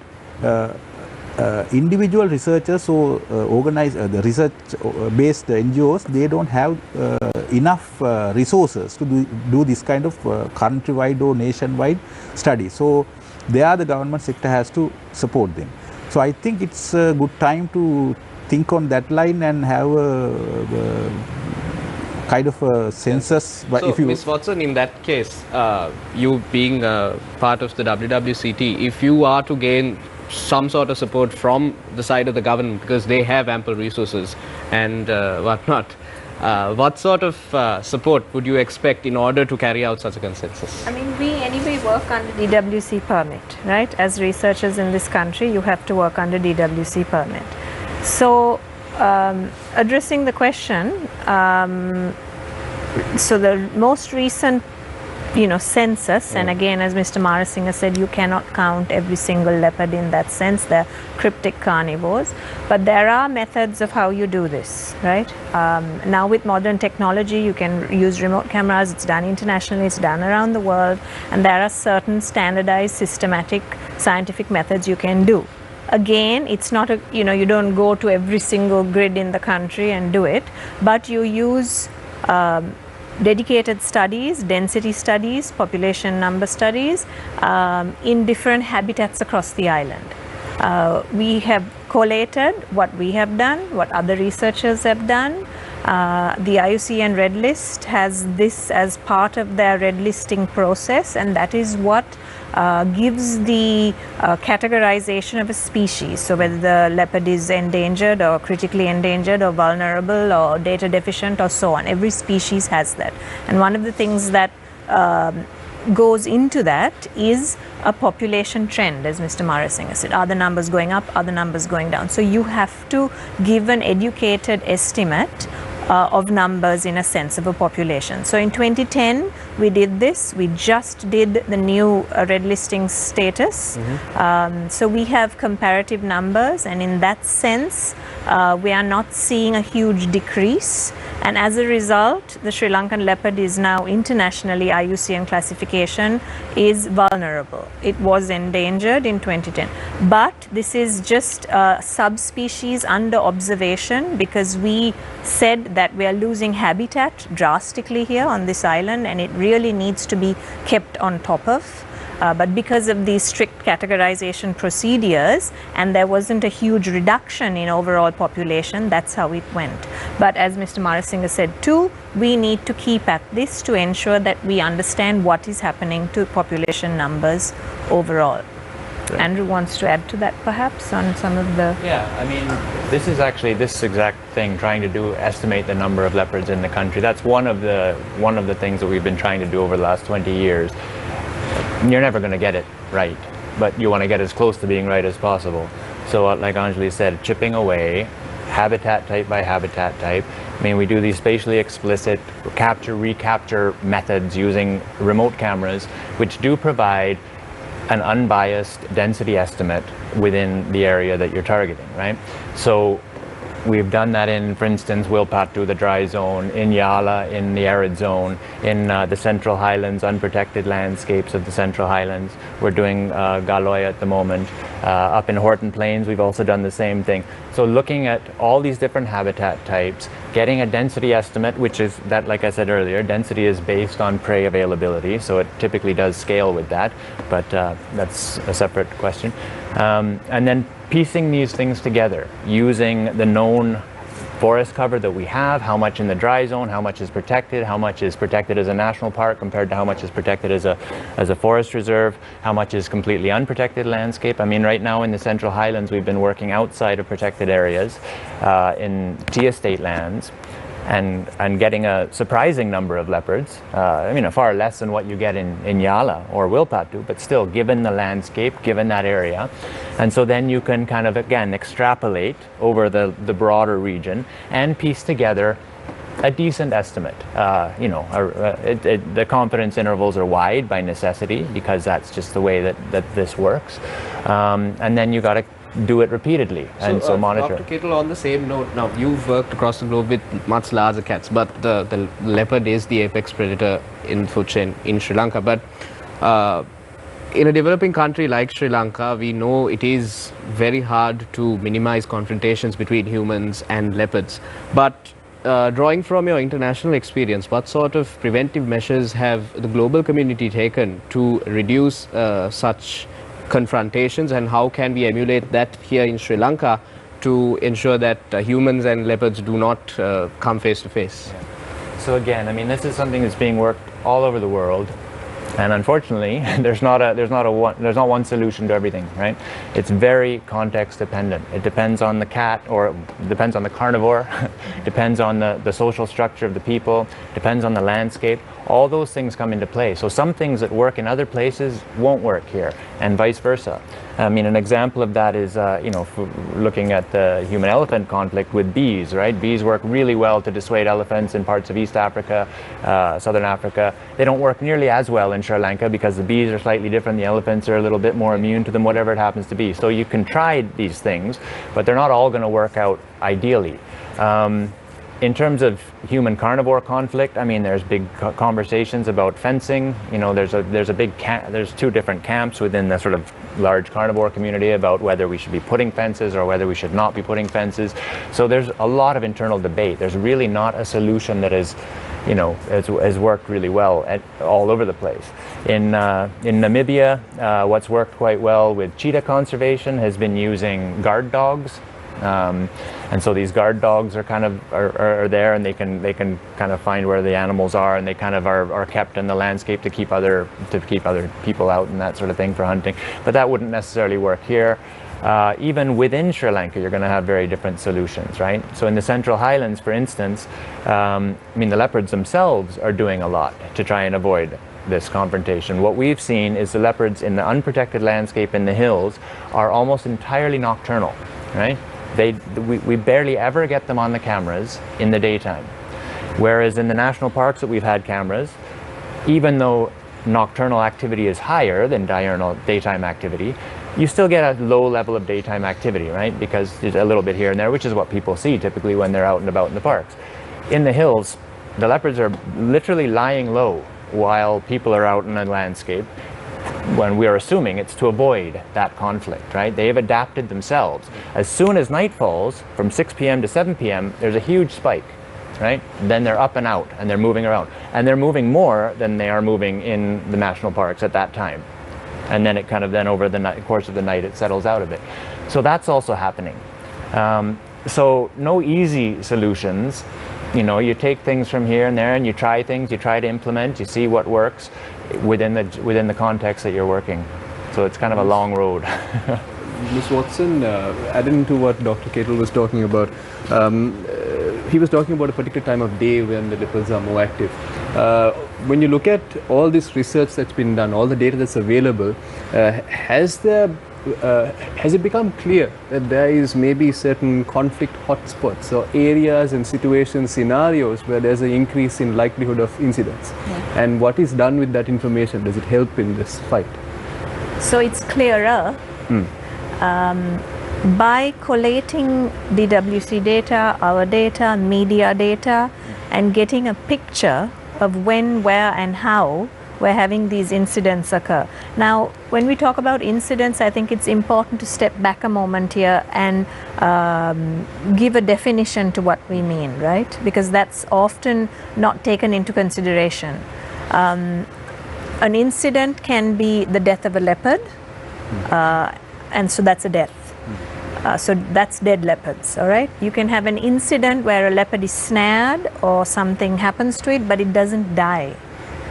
individual researchers or organized the research-based NGOs, they don't have enough resources to do this kind of country-wide or nation-wide study. So there the government sector has to support them. So I think it's a good time to think on that line and have a kind of a census. But so, if you, Ms. Watson, in that case, you being part of the WWCT, if you are to gain some sort of support from the side of the government, because they have ample resources and whatnot, what sort of support would you expect in order to carry out such a consensus? I mean, we anyway work under DWC permit, right? As researchers in this country, you have to work under DWC permit. So, addressing the question, so the most recent census, and again, as Mr. Marasinghe said, you cannot count every single leopard in that sense. They're cryptic carnivores, but there are methods of how you do this, right? Now with modern technology, you can use remote cameras. It's done internationally, it's done around the world, and there are certain standardized, systematic, scientific methods you can do. Again, it's not a, you don't go to every single grid in the country and do it, but you use dedicated studies, density studies, population number studies in different habitats across the island. We have collated what we have done, what other researchers have done. The IUCN Red List has this as part of their red listing process, and that is what gives the categorization of a species. So whether the leopard is endangered or critically endangered or vulnerable or data deficient or so on. Every species has that. And one of the things that goes into that is a population trend, as Mr. Marasinghe said. Are the numbers going up? Are the numbers going down? So you have to give an educated estimate of numbers in a sense of a population. So in 2010 we did this. We just did the new red listing status. So we have comparative numbers, and in that sense we are not seeing a huge decrease, and as a result the Sri Lankan leopard is now internationally IUCN classification is vulnerable. It was endangered in 2010, but this is just a subspecies under observation because we said that we are losing habitat drastically here on this island, and it really needs to be kept on top of. But because of these strict categorization procedures, and there wasn't a huge reduction in overall population, that's how it went. But as Mr. Marasinghe said too, we need to keep at this to ensure that we understand what is happening to population numbers overall. Right. Andrew wants to add to that perhaps on some of the... Yeah, I mean, this is actually this exact thing, trying to estimate the number of leopards in the country. That's one of the things that we've been trying to do over the last 20 years. You're never going to get it right, but you want to get as close to being right as possible. So like Anjali said, chipping away, habitat type by habitat type. I mean, we do these spatially explicit capture, recapture methods using remote cameras, which do provide an unbiased density estimate within the area that you're targeting, right? So we've done that in, for instance, Wilpatu, the dry zone, in Yala, in the arid zone, in the Central Highlands, unprotected landscapes of the Central Highlands. We're doing Galoya at the moment. Up in Horton Plains, we've also done the same thing. So looking at all these different habitat types, getting a density estimate, which is that, like I said earlier, density is based on prey availability, so it typically does scale with that, but that's a separate question. And then piecing these things together using the known forest cover that we have, how much in the dry zone, how much is protected as a national park compared to how much is protected as a forest reserve, how much is completely unprotected landscape. I mean, right now in the Central Highlands we've been working outside of protected areas in tea estate lands and getting a surprising number of leopards. I mean, far less than what you get in Yala or Wilpatu, but still, given the landscape, given that area. And so then you can kind of, again, extrapolate over the broader region and piece together a decent estimate. The confidence intervals are wide by necessity because that's just the way that this works. And then you got to do it repeatedly and so monitor. Dr. Kittle, on the same note, now you've worked across the globe with much larger cats, but the leopard is the apex predator in food chain in Sri Lanka. But in a developing country like Sri Lanka, we know it is very hard to minimize confrontations between humans and leopards. But drawing from your international experience, what sort of preventive measures have the global community taken to reduce such confrontations, and how can we emulate that here in Sri Lanka to ensure that humans and leopards do not come face to face? Yeah. So again, I mean, this is something that's being worked all over the world, and unfortunately, there's not one solution to everything, right? It's very context dependent. It depends on the cat, or it depends on the carnivore, depends on the social structure of the people, depends on the landscape. All those things come into play. So some things that work in other places won't work here, and vice versa. I mean, an example of that is, looking at the human-elephant conflict with bees, right? Bees work really well to dissuade elephants in parts of East Africa, Southern Africa. They don't work nearly as well in Sri Lanka because the bees are slightly different. The elephants are a little bit more immune to them, whatever it happens to be. So you can try these things, but they're not all going to work out ideally. In terms of human-carnivore conflict, I mean, there's big conversations about fencing. You know, there's two different camps within the sort of large carnivore community about whether we should be putting fences or whether we should not be putting fences. So there's a lot of internal debate. There's really not a solution that is, has worked really well all over the place. In Namibia, what's worked quite well with cheetah conservation has been using guard dogs. And so these guard dogs are kind of are there, and they can kind of find where the animals are, and they kind of are kept in the landscape to keep other people out and that sort of thing for hunting. But that wouldn't necessarily work here. Even within Sri Lanka, you're going to have very different solutions, right? So in the Central Highlands, for instance, I mean, the leopards themselves are doing a lot to try and avoid this confrontation. What we've seen is the leopards in the unprotected landscape in the hills are almost entirely nocturnal, right? We barely ever get them on the cameras in the daytime. Whereas in the national parks that we've had cameras, even though nocturnal activity is higher than diurnal daytime activity, you still get a low level of daytime activity, right? Because there's a little bit here and there, which is what people see typically when they're out and about in the parks. In the hills, the leopards are literally lying low while people are out in the landscape, when we are assuming it's to avoid that conflict, right? They have adapted themselves. As soon as night falls, from 6 p.m. to 7 p.m., there's a huge spike, right? Then they're up and out and they're moving around. And they're moving more than they are moving in the national parks at that time. And then it kind of over the course of the night, it settles out a bit. So that's also happening. So no easy solutions. You know, you take things from here and there and you try things, you try to implement, you see what works within the context that you're working. So it's kind of a long road. Ms. Watson, adding to what Dr. Kettle was talking about, he was talking about a particular time of day when the leopards are more active. When you look at all this research that's been done, all the data that's available, has it become clear that there is maybe certain conflict hotspots or areas and situations, scenarios where there's an increase in likelihood of incidents? Yeah. And what is done with that information? Does it help in this fight? So it's clearer. By collating DWC data, our data, media data, and getting a picture of when, where, and how we're having these incidents occur. Now, when we talk about incidents, I think it's important to step back a moment here and give a definition to what we mean, right? Because that's often not taken into consideration. An incident can be the death of a leopard, and so that's a death. So that's dead leopards, all right? You can have an incident where a leopard is snared or something happens to it, but it doesn't die.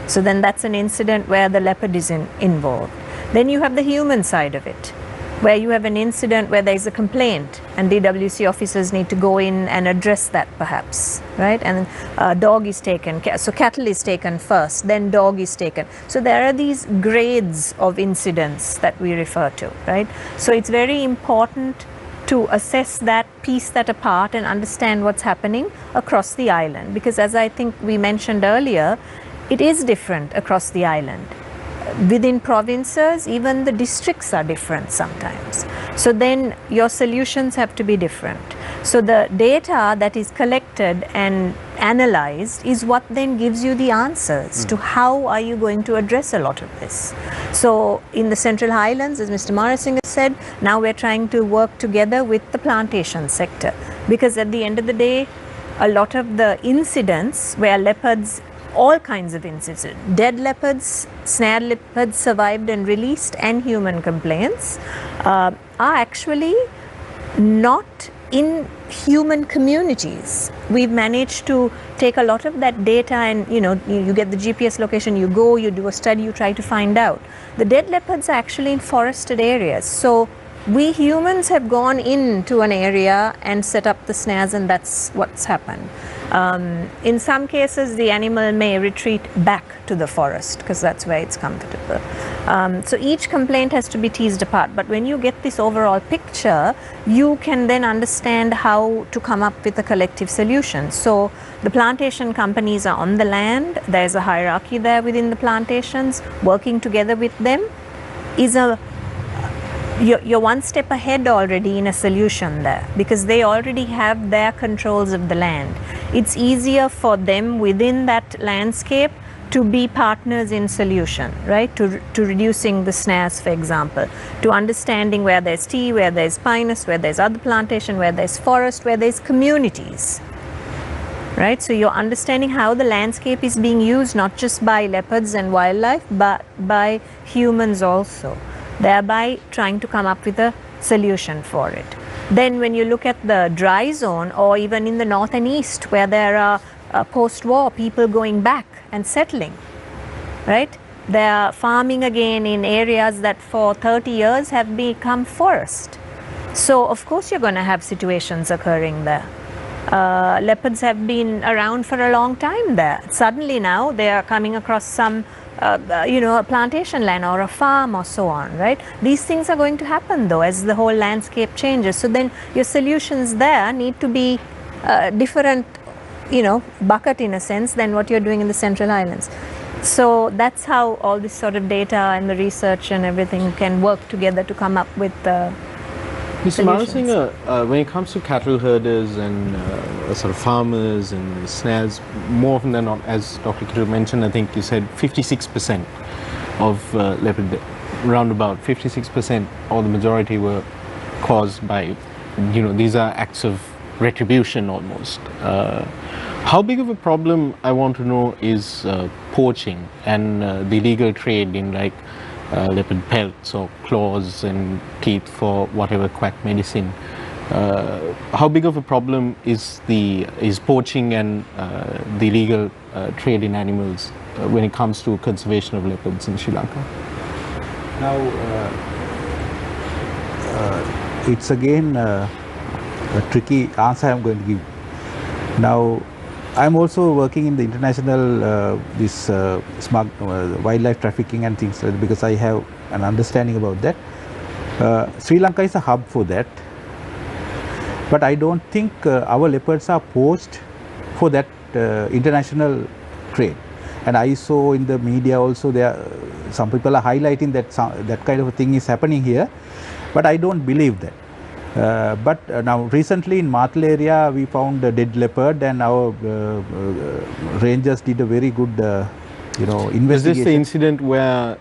So then that's an incident where the leopard is involved. Then you have the human side of it, where you have an incident where there's a complaint and DWC officers need to go in and address that perhaps, right? And dog is taken, so cattle is taken first, then dog is taken. So there are these grades of incidents that we refer to, right? So it's very important to assess that, piece that apart and understand what's happening across the island. Because as I think we mentioned earlier, it is different across the island. Within provinces, even the districts are different sometimes. So then your solutions have to be different. So the data that is collected and analyzed is what then gives you the answers to how are you going to address a lot of this. So in the Central Highlands, as Mr. Morrison said, now we're trying to work together with the plantation sector, because at the end of the day, a lot of the incidents where leopards, all kinds of incidents, dead leopards, snared leopards survived and released, and human complaints are actually not in human communities. We've managed to take a lot of that data and, you know, you get the GPS location, you go, you do a study, you try to find out. The dead leopards are actually in forested areas. So we humans have gone into an area and set up the snares, and that's what's happened. In some cases, the animal may retreat back to the forest because that's where it's comfortable. So each complaint has to be teased apart. But when you get this overall picture, you can then understand how to come up with a collective solution. So the plantation companies are on the land. There's a hierarchy there within the plantations. Working together with them is you're one step ahead already in a solution there, because they already have their controls of the land. It's easier for them within that landscape to be partners in solution, right? To reducing the snares, for example, to understanding where there's tea, where there's pinus, where there's other plantation, where there's forest, where there's communities, right? So you're understanding how the landscape is being used, not just by leopards and wildlife, but by humans also, thereby trying to come up with a solution for it. Then when you look at the dry zone, or even in the north and east, where there are post-war people going back and settling, right? They are farming again in areas that for 30 years have become forest. So of course you're going to have situations occurring there. Leopards have been around for a long time there. Suddenly now they are coming across some a plantation land or a farm or so on, right? These things are going to happen though as the whole landscape changes. So then your solutions there need to be different, bucket in a sense than what you're doing in the Central Highlands. So that's how all this sort of data and the research and everything can work together to come up with Mr. Marasinger, when it comes to cattle herders and sort of farmers and snares, more often than not, as Dr. Kittu mentioned, I think you said 56% of leopard, round about 56% or the majority were caused by, these are acts of retribution almost. How big of a problem, I want to know, is poaching and the illegal trade in leopard pelts or claws and teeth for whatever quack medicine? How big of a problem is poaching and the illegal trade in animals when it comes to conservation of leopards in Sri Lanka? Now, it's again a tricky answer I'm going to give. Now, I'm also working in the international wildlife trafficking and things because I have an understanding about that. Sri Lanka is a hub for that, but I don't think our leopards are poached for that international trade. And I saw in the media also some people are highlighting that that kind of a thing is happening here, but I don't believe that. But now recently in Martel area we found a dead leopard, and our rangers did a very good investigation. Was this the incident where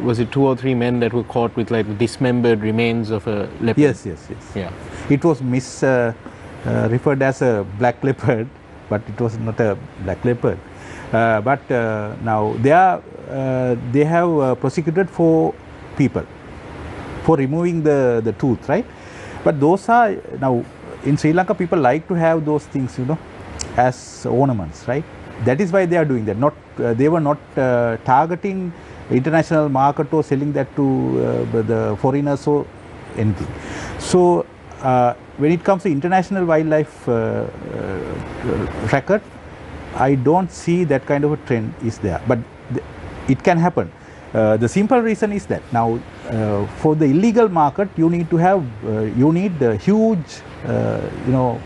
was it 2 or 3 men that were caught with the dismembered remains of a leopard? Yes. Yeah. It was referred as a black leopard, but it was not a black leopard. But now they have prosecuted 4 people for removing the tooth, right? But those are, now in Sri Lanka people like to have those things, as ornaments, right? That is why they are doing that. They were not targeting international market or selling that to the foreigners or anything. So when it comes to international wildlife record, I don't see that kind of a trend is there, but it can happen. The simple reason is that now for the illegal market you need to have huge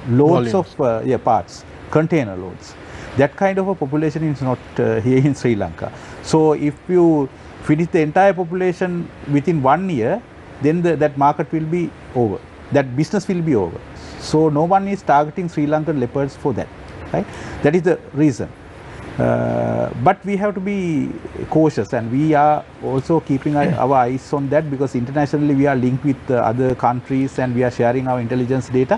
loads of parts, container loads. That kind of a population is not here in Sri Lanka. So if you finish the entire population within 1 year, then that market will be over, that business will be over. So no one is targeting Sri Lankan leopards for that, right? That is the reason. But we have to be cautious, and we are also keeping our eyes on that, because internationally we are linked with other countries and we are sharing our intelligence data,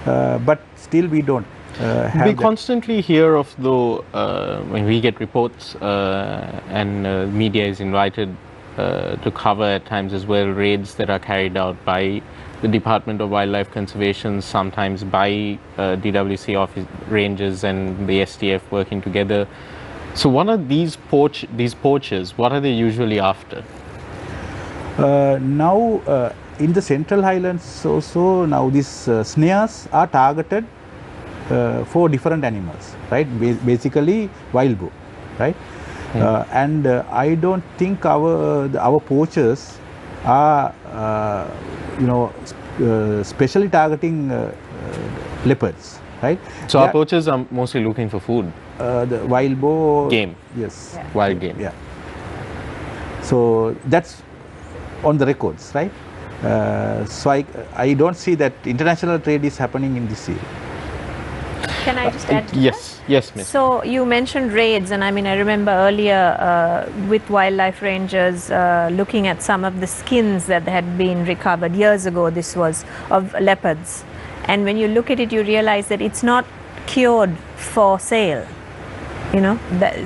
but still we don't have we constantly hear of, though, when we get reports and media is invited to cover at times as well, raids that are carried out by the Department of Wildlife Conservation, sometimes by DWC office rangers and the STF working together. So what are these poachers, what are they usually after? Now in the Central Highlands also, now these snares are targeted for different animals, right? Basically wild boar, right? And I don't think our poachers are specially targeting leopards, right? So our poachers are mostly looking for food. The wild boar, game. Yes. Yeah. Wild game. Yeah. So that's on the records, right? So I don't see that international trade is happening in this area. Can I just add to Yes, yes, miss. So you mentioned raids, and I remember earlier with wildlife rangers looking at some of the skins that had been recovered years ago. This was of leopards, and when you look at it, you realize that it's not cured for sale.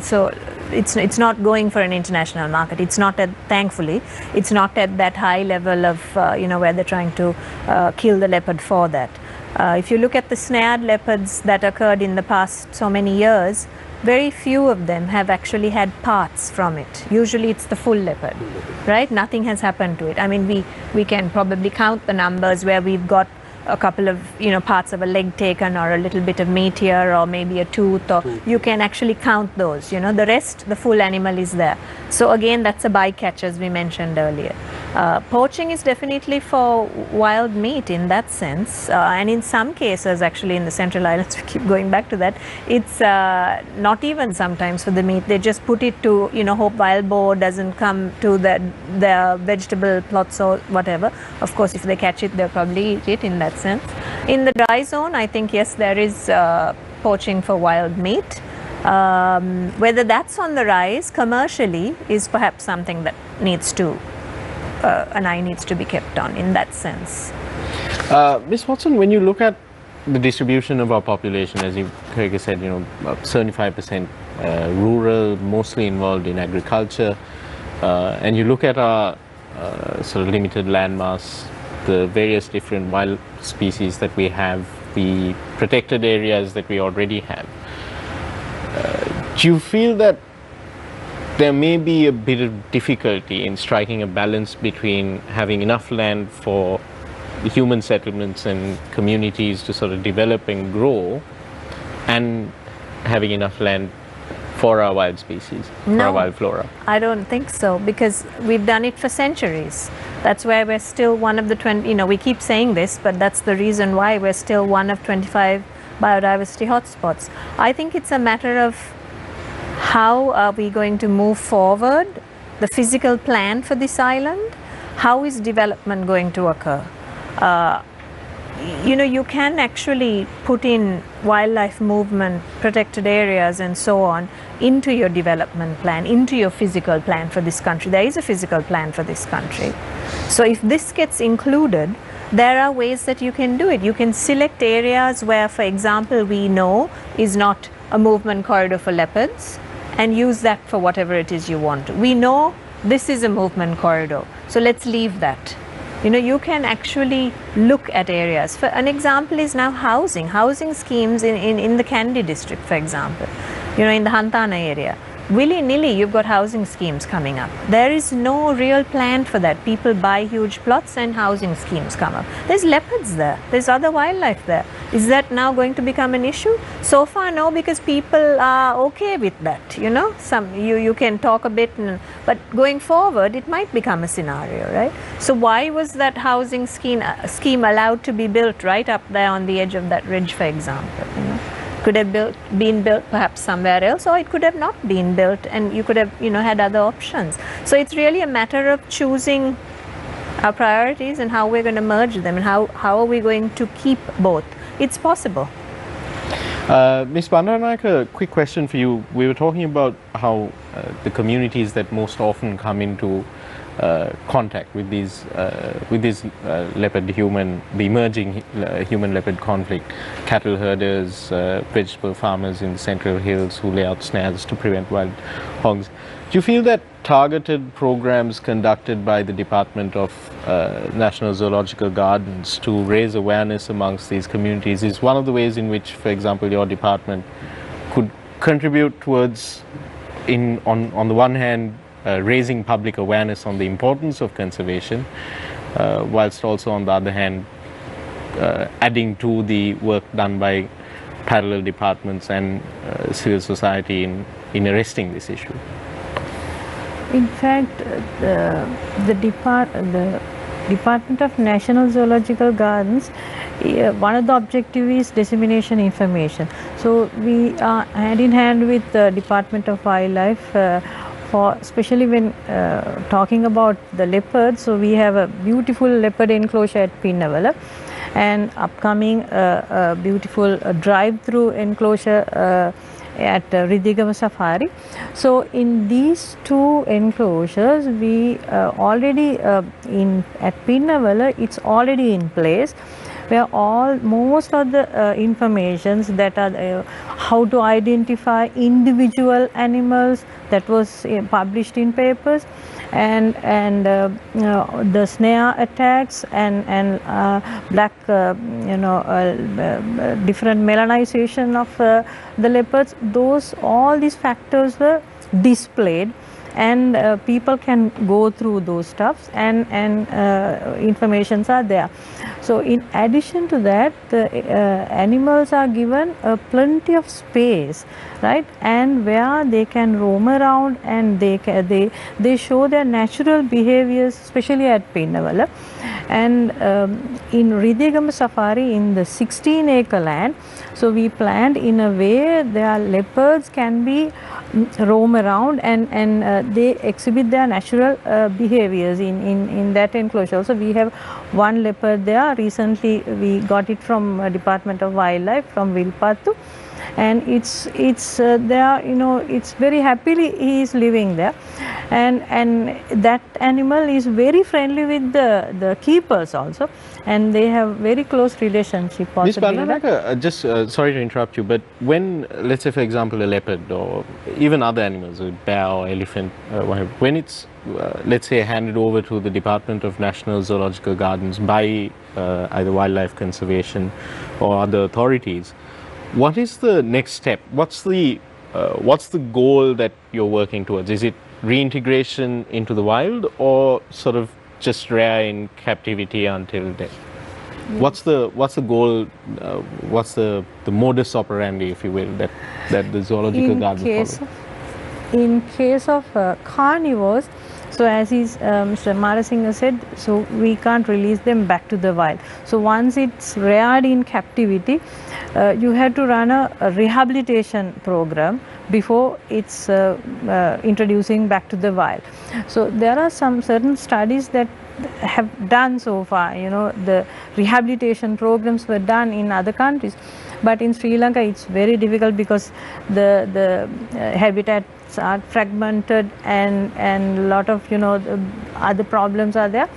So it's not going for an international market. It's not thankfully, it's not at that high level of where they're trying to kill the leopard for that. If you look at the snared leopards that occurred in the past so many years, very few of them have actually had parts from it. Usually it's the full leopard, right? Nothing has happened to it. We can probably count the numbers where we've got a couple of parts of a leg taken, or a little bit of meat here, or maybe a tooth, or you can actually count those. The rest, the full animal is there. So again, that's a bycatch, as we mentioned earlier. Poaching is definitely for wild meat in that sense, and in some cases, actually in the Central Islands, we keep going back to that, it's not even sometimes for the meat. They just put it to hope wild boar doesn't come to the vegetable plots or whatever. Of course, if they catch it, they'll probably eat it in that sense. In the dry zone, I think yes, there is poaching for wild meat. Whether that's on the rise commercially is perhaps something that needs to an eye needs to be kept on in that sense. Ms. Watson, when you look at the distribution of our population, as you correctly said, 75% rural, mostly involved in agriculture, and you look at our sort of limited landmass, the various different wild species that we have, the protected areas that we already have, do you feel that there may be a bit of difficulty in striking a balance between having enough land for human settlements and communities to sort of develop and grow, and having enough land for our wild species, for our wild flora? I don't think so, because we've done it for centuries. That's why we're still one of the 20, we keep saying this, but that's the reason why we're still one of 25 biodiversity hotspots. I think it's a matter of how are we going to move forward, the physical plan for this island, how is development going to occur. You can actually put in wildlife movement, protected areas and so on into your development plan, into your physical plan for this country. There is a physical plan for this country. So if this gets included, there are ways that you can do it. You can select areas where, for example, we know is not a movement corridor for leopards, and use that for whatever it is you want. We know this is a movement corridor, so let's leave that. You can actually look at areas. For an example is now housing schemes in the Kandy district, for example, in the Hantana area. Willy-nilly, you've got housing schemes coming up. There is no real plan for that. People buy huge plots and housing schemes come up. There's leopards there. There's other wildlife there. Is that now going to become an issue? So far, no, because people are okay with that. You can talk a bit, but going forward, it might become a scenario, right? So why was that housing scheme allowed to be built right up there on the edge of that ridge, for example? Could have been built perhaps somewhere else, or it could have not been built, and you could have had other options. So it's really a matter of choosing our priorities and how we're going to merge them, and how are we going to keep both. It's possible. Ms. Bandaranaike, a quick question for you. We were talking about how the communities that most often come into contact with these leopard-human, the emerging human-leopard conflict, cattle herders, vegetable farmers in the Central Hills who lay out snares to prevent wild hogs. Do you feel that targeted programs conducted by the Department of National Zoological Gardens to raise awareness amongst these communities is one of the ways in which, for example, your department could contribute towards, on the one hand, raising public awareness on the importance of conservation, whilst also on the other hand adding to the work done by parallel departments and civil society in arresting this issue? In fact, the Department of National Zoological Gardens, one of the objectives is dissemination information. So we are hand in hand with the Department of Wildlife, especially when talking about the leopards. So we have a beautiful leopard enclosure at Pinnavala, and upcoming beautiful drive-through enclosure at Ridhigama Safari. So in these two enclosures, we already at Pinnavala, it's already in place, where most of the informations that are how to identify individual animals, that was published in papers, and the snare attacks and black different melanization of the leopards, all these factors were displayed, and people can go through those stuffs, and informations are there. So in addition to that, the animals are given plenty of space, right, and where they can roam around, and they show their natural behaviors, especially at Pinnavala. And in Ridhigama Safari, in the 16-acre land, so we planned in a way their leopards can be roam around, and they exhibit their natural behaviors in that enclosure. So we have one leopard there. Recently we got it from Department of Wildlife from Vilpattu, and it's there, you know, it's very happily he is living there, and that animal is very friendly with the keepers also, and they have very close relationship also. Ms. Bandaranaike, just sorry to interrupt you, but when, let's say for example, a leopard or even other animals, a bear or elephant, when it's let's say handed over to the Department of National Zoological Gardens by either wildlife conservation or other authorities, what is the next step? What's the goal that you're working towards? Is it reintegration into the wild, or sort of just rare in captivity until death? What's the goal? What's the modus operandi, if you will, that the zoological garden follows? In case of carnivores, so as Mr. Marasinghe said, so we can't release them back to the wild. So once it's reared in captivity, you have to run a rehabilitation program before it's introducing back to the wild. So there are some certain studies that have done so far, you know, the rehabilitation programs were done in other countries, but in Sri Lanka it's very difficult because the habitats are fragmented, and a lot of, you know, other problems are there,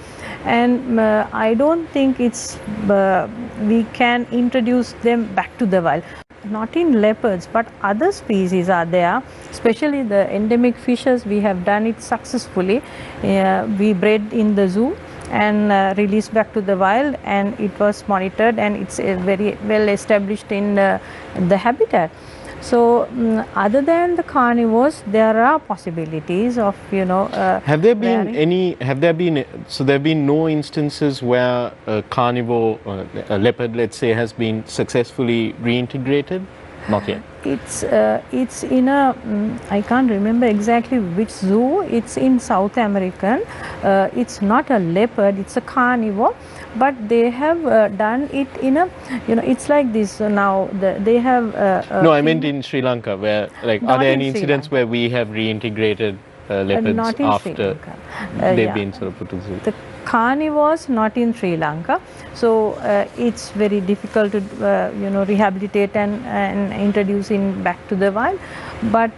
and I don't think it's we can introduce them back to the wild. Not in leopards, but other species are there, especially the endemic fishes. We have done it successfully. We bred in the zoo and released back to the wild, and it was monitored, and it's very well established in the habitat. So other than the carnivores, there are possibilities of, you know, have there been so there have been no instances where a carnivore, a leopard, let's say, has been successfully reintegrated? Not yet. It's in a I can't remember exactly which zoo. It's in South American. It's not a leopard, it's a carnivore, but they have done it in a, you know, it's like this. So now they have no, I meant in Sri Lanka, where, like, are there any incidents where we have reintegrated leopards after they've been sort of put to the zoo? The carnivores not in Sri Lanka, so it's very difficult to you know, rehabilitate and introduce in back to the wild, but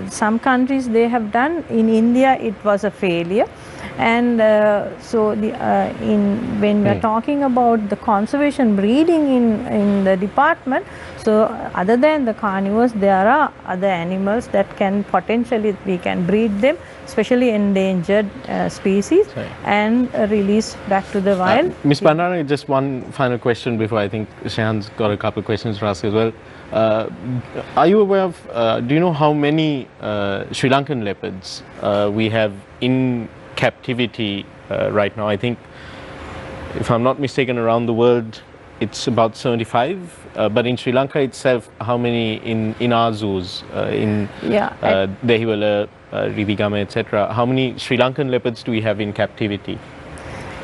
some countries they have done. In India it was a failure, and so when we are talking about the conservation breeding in the department, so other than the carnivores, there are other animals that can potentially, we can breed them, especially endangered species, and release back to the wild. Ms. Bandaranaike, just one final question before, I think Shahan's got a couple of questions to ask as well. Are you aware of, do you know how many Sri Lankan leopards we have in captivity right now? I think, if I'm not mistaken, around the world it's about 75, but in Sri Lanka itself, how many in our zoos, in Dehiwala, Ridhigama, etc., how many Sri Lankan leopards do we have in captivity?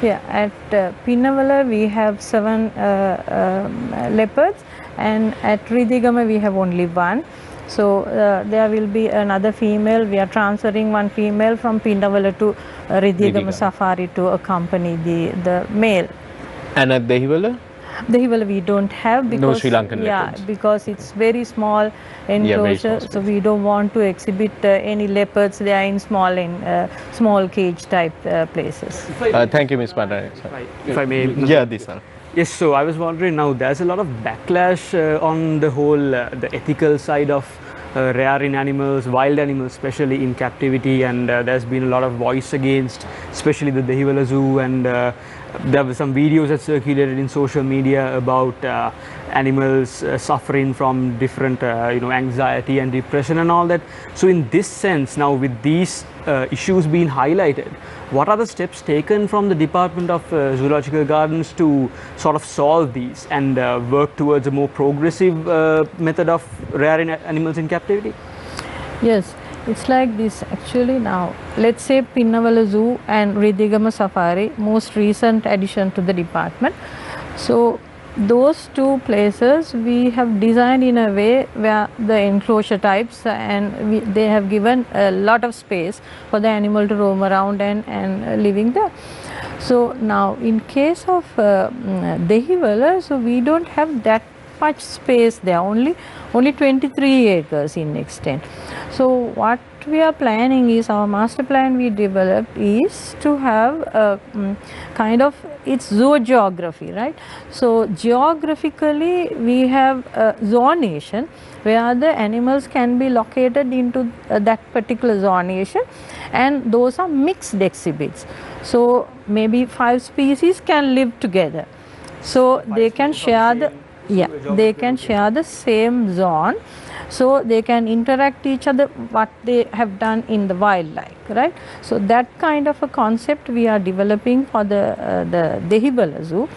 Yeah, at Pinnavala we have 7 leopards, and at Ridhigama we have only 1. So there will be another female. We are transferring one female from Pinnavala to Ridhigama Safari to accompany the male. And at Dehiwala? Dehiwala we don't have, because no Sri Lankan leopards. Because it's very small enclosure, so we don't want to exhibit any leopards. They are in small cage type places. Thank you, Ms. Bandaranaike. If I may. Yeah, this one. Yes, so I was wondering, now there's a lot of backlash on the whole the ethical side of rearing animals, wild animals, especially in captivity, and there's been a lot of voice against, especially the Dehiwala Zoo, and there were some videos that circulated in social media about animals suffering from different anxiety and depression and all that. So in this sense, now with these issues being highlighted, what are the steps taken from the Department of Zoological Gardens to sort of solve these and work towards a more progressive method of rearing animals in captivity? Yes, it's like this actually. Now let's say Pinnawala Zoo and Ridigama Safari, most recent addition to the department. So those two places we have designed in a way where the enclosure types and they have given a lot of space for the animal to roam around and living there. So now in case of Dehiwala, so we don't have that much space there, only 23 acres in extent. So what we are planning is, our master plan we developed is to have a kind of its zoogeography, right? So geographically we have a zonation where the animals can be located into that particular zonation, and those are mixed exhibits. So maybe 5 species can live together, so they can share the they can share the same zone, so they can interact each other what they have done in the wildlife, right? So that kind of a concept we are developing for the Dehiwala Zoo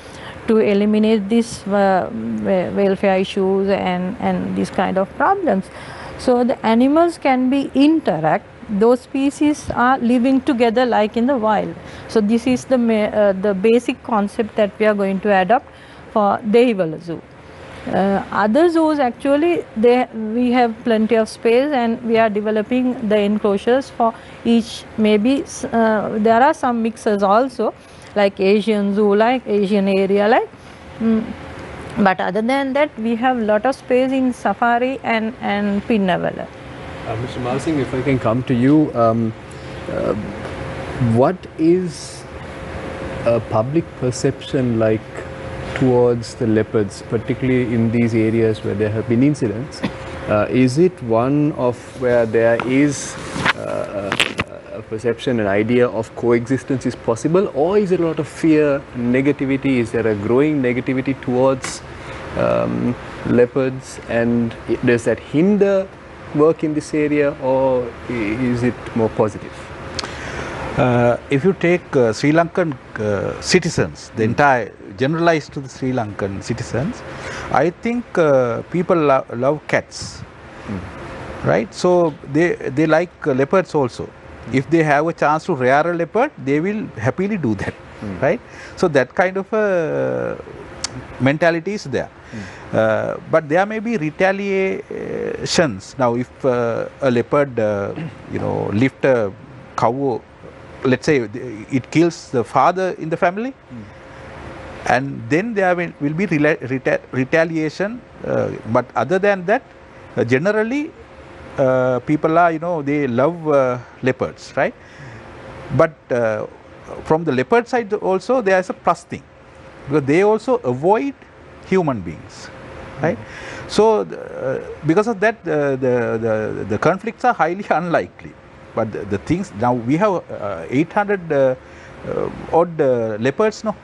to eliminate these welfare issues and these kind of problems. So the animals can be interact, those species are living together like in the wild. So this is the basic concept that we are going to adopt for Dehiwala Zoo. Other zoos actually we have plenty of space and we are developing the enclosures for each. Maybe there are some mixes also, like Asian zoo, like Asian area, like but other than that we have lot of space in Safari and Pinnawala. Mr. Malsingh, if I can come to you, what is a public perception like towards the leopards, particularly in these areas where there have been incidents? Is it one of where there is a perception, an idea of coexistence is possible, or is it a lot of fear, negativity? Is there a growing negativity towards leopards, and does that hinder work in this area, or is it more positive? If you take Sri Lankan citizens, the entire generalized to the Sri Lankan citizens, I think people love cats, right? So they like leopards also. If they have a chance to rear a leopard, they will happily do that, right? So that kind of a mentality is there. But there may be retaliations. Now if a leopard lift a cow, let's say it kills the father in the family, and then there will be retaliation. But other than that, generally people are, they love leopards, right? But from the leopard side also there is a plus thing, because they also avoid human beings, right? So because of that the conflicts are highly unlikely. But the things, now we have 800 odd leopards now,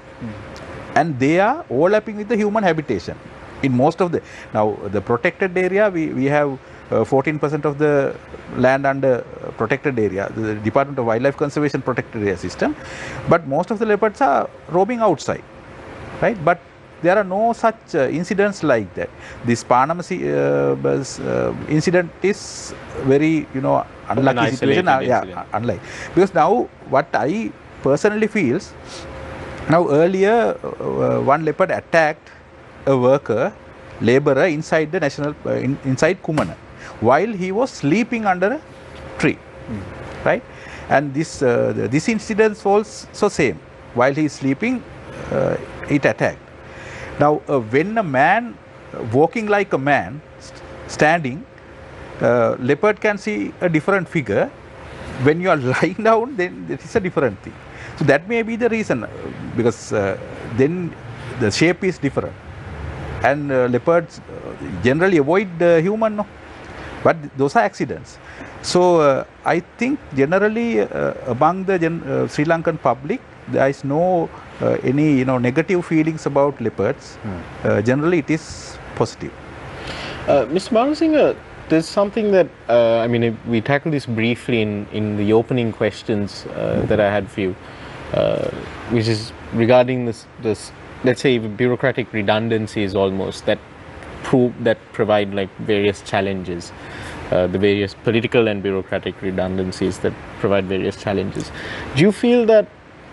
and they are overlapping with the human habitation in most of the, now the protected area we have 14% of the land under protected area, the Department of Wildlife Conservation protected area system, but most of the leopards are roaming outside, right? But there are no such incidents like that. This Panama incident is very, unlucky situation. Unlike, because now what I personally feels, now earlier one leopard attacked a worker, laborer inside the national inside Kumana, while he was sleeping under a tree, right? And this incident was so same. While he is sleeping, it attacked. Now, when a man walking like a man, standing, leopard can see a different figure. When you are lying down, then it is a different thing. So that may be the reason, because then the shape is different, and leopards generally avoid human. No? but those are accidents. So I think generally among the Sri Lankan public, there is no any negative feelings about leopards. Generally, it is positive. Mr. Marasinghe, there's something that I mean, we tackled this briefly in the opening questions that I had for you, which is regarding this let's say bureaucratic redundancies almost that provide like various challenges, the various political and bureaucratic redundancies that provide various challenges. Do you feel that,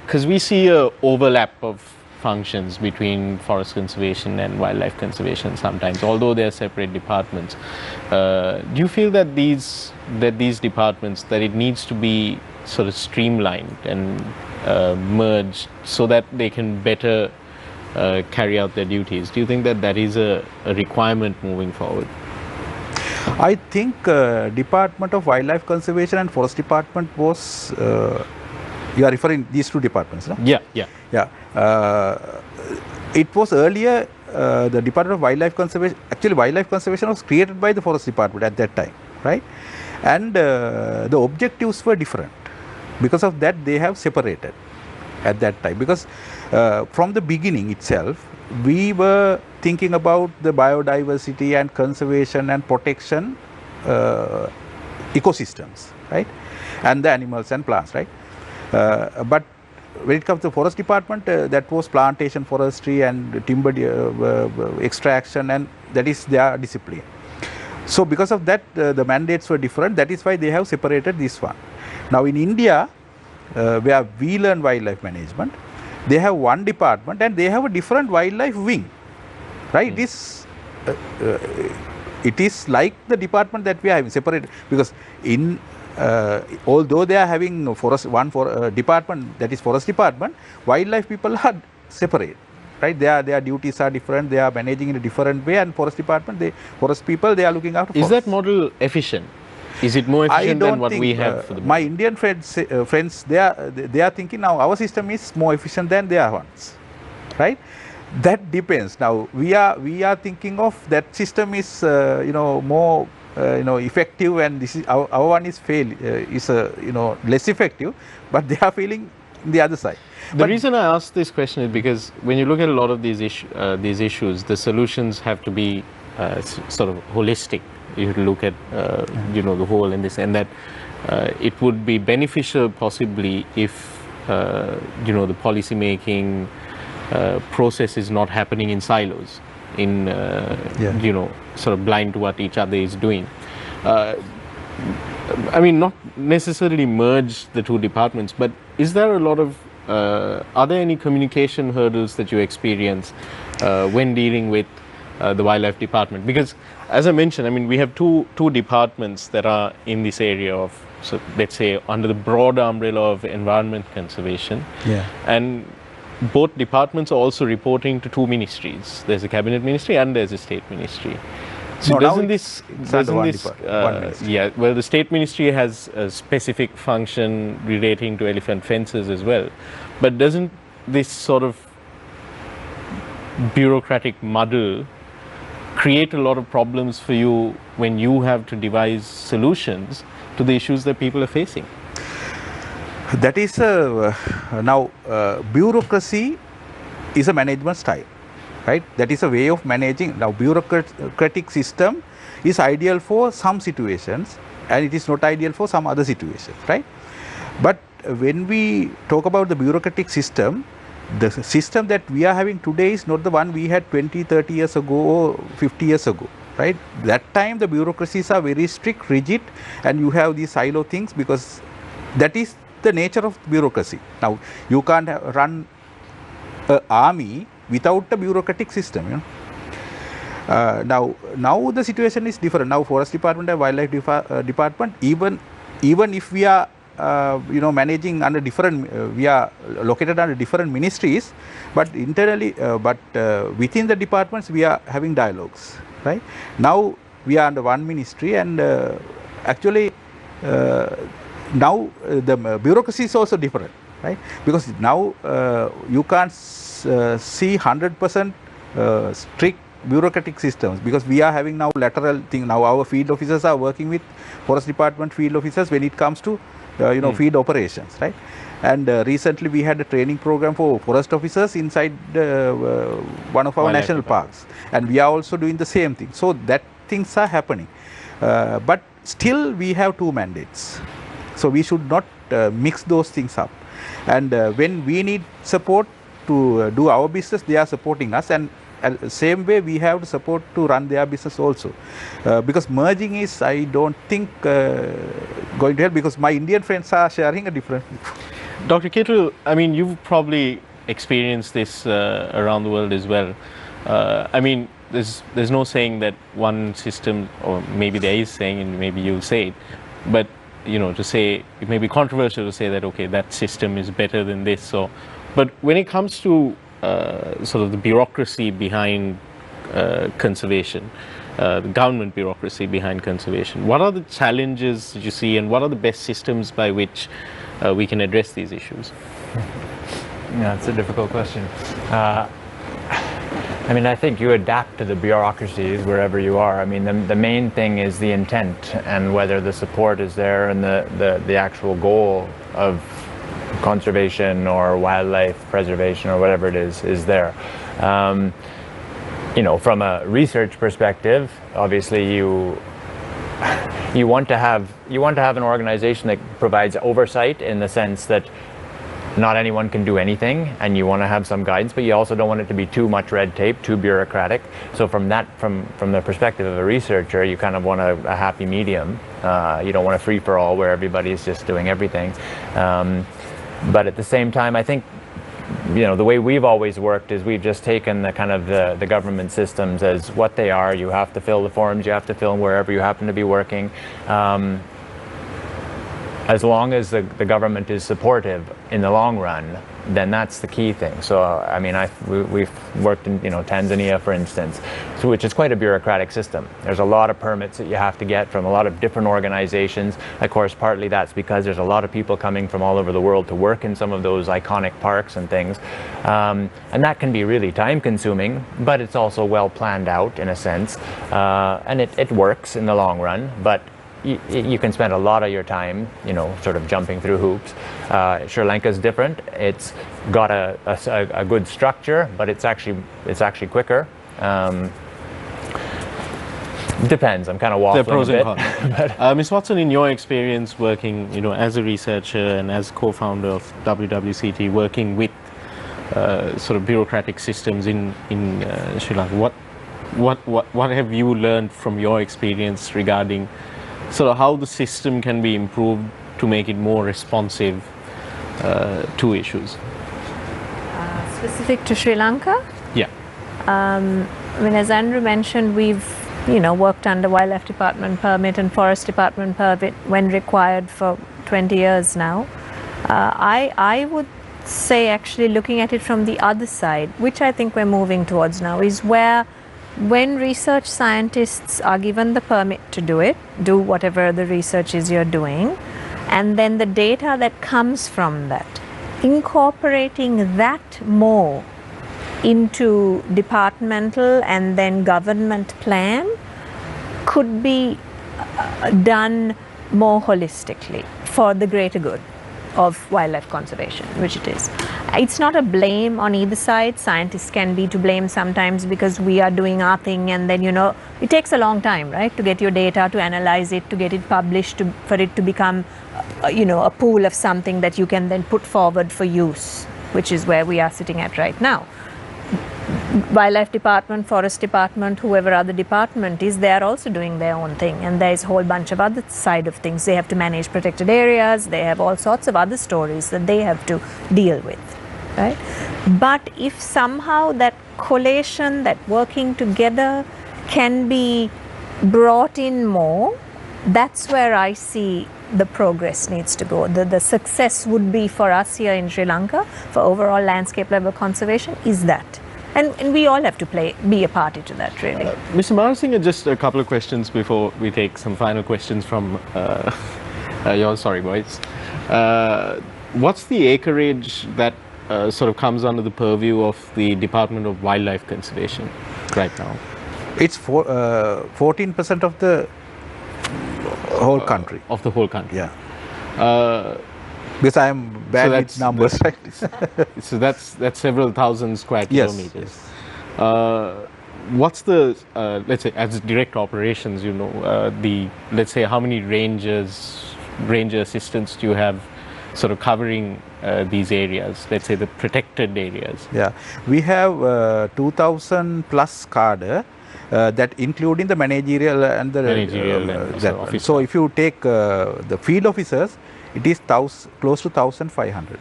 because we see a overlap of functions between forest conservation and wildlife conservation sometimes, although they are separate departments, do you feel that these departments, that it needs to be sort of streamlined and merged so that they can better carry out their duties? Do you think that is a requirement moving forward? I think Department of Wildlife Conservation and Forest Department was, you are referring these two departments, no? Yeah. It was earlier the Department of Wildlife Conservation. Actually, Wildlife Conservation was created by the Forest Department at that time, right? And the objectives were different. Because of that, they have separated at that time. Because from the beginning itself, we were thinking about the biodiversity and conservation and protection ecosystems, right? And the animals and plants, right? But when it comes to Forest Department, that was plantation forestry and timber extraction, and that is their discipline. So because of that, the mandates were different. That is why they have separated this one. Now in India, where we learn wildlife management, they have one department and they have a different wildlife wing, right? It is like the department that we are having separated, because in although they are having department, that is Forest Department, wildlife people are separate, right? Their duties are different, they are managing in a different way, and Forest Department, forest people, they are looking after forest. Is that model efficient? Is it more efficient than what we have for the my Indian friends, they are thinking now our system is more efficient than their ones, right? That depends. Now we are thinking of that system is more effective, and this is our one is less effective, but they are feeling the other side. The reason I ask this question is because when you look at a lot of these issues, the solutions have to be sort of holistic. You have to look at the whole and this and that. It would be beneficial possibly if the policy making process is not happening in silos, in sort of blind to what each other is doing. I mean, not necessarily merge the two departments, but is there a lot of are there any communication hurdles that you experience when dealing with the wildlife department? Because as I mentioned, I mean, we have two departments that are in this area of, so let's say, under the broad umbrella of environment conservation. Yeah. And both departments are also reporting to two ministries. There's a cabinet ministry and there's a state ministry. So no, doesn't one ministry. Yeah, well, the state ministry has a specific function relating to elephant fences as well. But doesn't this sort of bureaucratic muddle create a lot of problems for you when you have to devise solutions to the issues that people are facing? That is bureaucracy is a management style, right? That is a way of managing. Now bureaucratic system is ideal for some situations and it is not ideal for some other situations, right? But when we talk about the bureaucratic system, the system that we are having today is not the one we had 20, 30 years ago or 50 years ago, right? That time the bureaucracies are very strict, rigid, and you have these silo things because that is the nature of bureaucracy. Now, you can't run an army without a bureaucratic system, Now the situation is different. Now Forest Department and Wildlife Department, even if we are managing under different, we are located under different ministries, but internally, within the departments, we are having dialogues, right? Now we are under one ministry, and actually now the bureaucracy is also different, right? Because now you can't see 100% strict bureaucratic systems, because we are having now lateral thing. Now our field officers are working with forest department field officers when it comes to field operations, right? And recently we had a training program for forest officers inside one of our Wildlife national department. parks, and we are also doing the same thing. So that things are happening, but still we have two mandates, so we should not mix those things up. And when we need support to do our business, they are supporting us, and same way we have to support to run their business also, because merging is, I don't think, going to help, because my Indian friends are sharing a different view. Dr. Kittle, I mean, you've probably experienced this around the world as well. I mean, there's no saying that one system, or maybe there is saying, and maybe you'll say it, but to say, it may be controversial to say that, okay, that system is better than this. But when it comes to sort of the bureaucracy behind conservation, the government bureaucracy behind conservation, what are the challenges that you see, and what are the best systems by which we can address these issues? Yeah, it's a difficult question. I mean, I think you adapt to the bureaucracies wherever you are. I mean, the main thing is the intent and whether the support is there, and the actual goal of conservation or wildlife preservation or whatever it is there. From a research perspective, obviously you want to have an organization that provides oversight, in the sense that not anyone can do anything, and you want to have some guidance, but you also don't want it to be too much red tape, too bureaucratic. So from the perspective of a researcher, you kind of want a happy medium. You don't want a free-for-all where everybody is just doing everything. But at the same time, I think the way we've always worked is we've just taken the kind of the government systems as what they are. You have to fill the forms, you have to fill them wherever you happen to be working. As long as the government is supportive in the long run, then that's the key thing. So I mean, we've worked in Tanzania, for instance, which is quite a bureaucratic system. There's a lot of permits that you have to get from a lot of different organizations. Of course, partly that's because there's a lot of people coming from all over the world to work in some of those iconic parks and things, and that can be really time-consuming. But it's also well planned out in a sense, and it works in the long run. But you can spend a lot of your time, sort of jumping through hoops. Sri Lanka is different. It's got a good structure, but it's actually quicker. Depends. I'm kind of waffling There are pros a bit. and cons. Ms. Watson, in your experience working, as a researcher and as co-founder of WWCT, working with sort of bureaucratic systems in Sri Lanka, what have you learned from your experience regarding sort of how the system can be improved to make it more responsive to issues? Specific to Sri Lanka? Yeah. I mean, as Andrew mentioned, we've worked under Wildlife Department permit and Forest Department permit when required for 20 years now. I would say, actually, looking at it from the other side, which I think we're moving towards now, is where when research scientists are given the permit to do whatever the research is you're doing, and then the data that comes from that, incorporating that more into departmental and then government plan could be done more holistically for the greater good of wildlife conservation, which it is. It's not a blame on either side. Scientists can be to blame sometimes because we are doing our thing, and then it takes a long time, right, to get your data, to analyze it, to get it published, for it to become a pool of something that you can then put forward for use, which is where we are sitting at right now. Wildlife Department, Forest Department, whoever other department is, they are also doing their own thing, and there is a whole bunch of other side of things. They have to manage protected areas, they have all sorts of other stories that they have to deal with, right? But if somehow that collation, that working together can be brought in more, that's where I see the progress needs to go. The success would be for us here in Sri Lanka, for overall landscape level conservation, is that. And we all have to be a party to that, really. Mr. Marasinghe, just a couple of questions before we take some final questions from your boys. What's the acreage that sort of comes under the purview of the Department of Wildlife Conservation? right now? It's 14% of the whole country. Of the whole country? Yeah. Uh, Because I am bad with numbers, right? so that's several thousand square Yes, kilometers. What's the, let's say, as direct operations, you know, let's say, how many ranger assistants do you have sort of covering these areas, let's say the protected areas? Yeah, we have 2,000 plus cadre that including the managerial and the office so if you take the field officers, it is close to 1,500,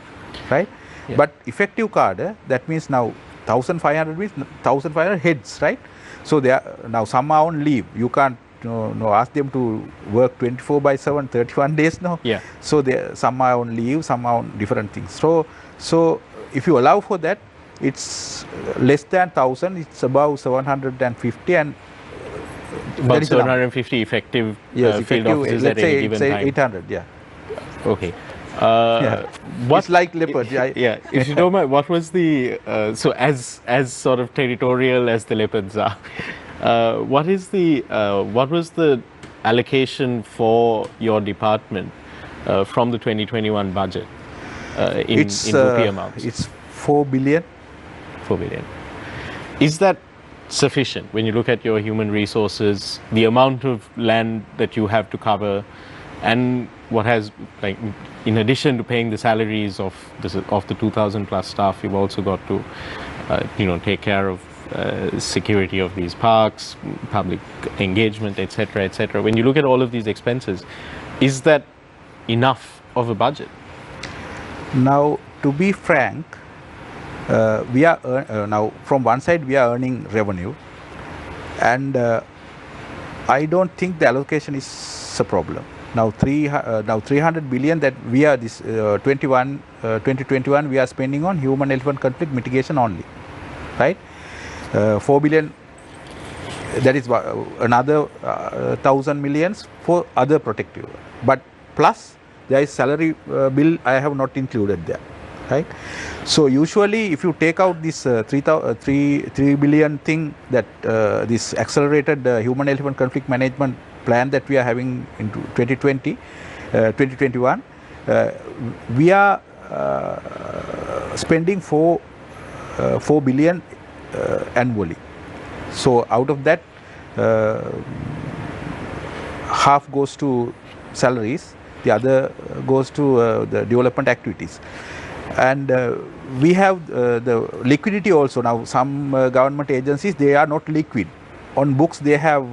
right? Yeah. But effective cadre, that means now 1,500 means 1,500 heads, right? So they are now some are on leave. You can't ask them to work 24/7, 31 days now. Yeah. So some are on leave, some are on different things. So if you allow for that, it's less than 1,000. It's about 750 and about 750 effective field officers let's at say any given it's time. 800. Yeah. Okay. It's like leopard. Yeah. If you don't mind, what was the so as sort of territorial as the leopards are, what was the allocation for your department from the 2021 budget in rupee amounts? It's 4 billion. 4 billion. Is that sufficient when you look at your human resources, the amount of land that you have to cover, and what has, like, in addition to paying the salaries of the 2,000 plus staff, you've also got to take care of security of these parks, public engagement, etc., etc. When you look at all of these expenses, is that enough of a budget? Now, to be frank, we are now from one side we are earning revenue, and I don't think the allocation is a problem. Now 300 billion that we are 2021 we are spending on human elephant conflict mitigation only, right? 4 billion, that is another 1,000 millions for other protective, but plus there is salary bill I have not included there, right? So usually if you take out this 3 billion thing, that this accelerated human elephant conflict management plan that we are having in 2021, we are spending 4 billion annually. So out of that, half goes to salaries, the other goes to the development activities, and we have the liquidity also. Now some government agencies, they are not liquid. On books they have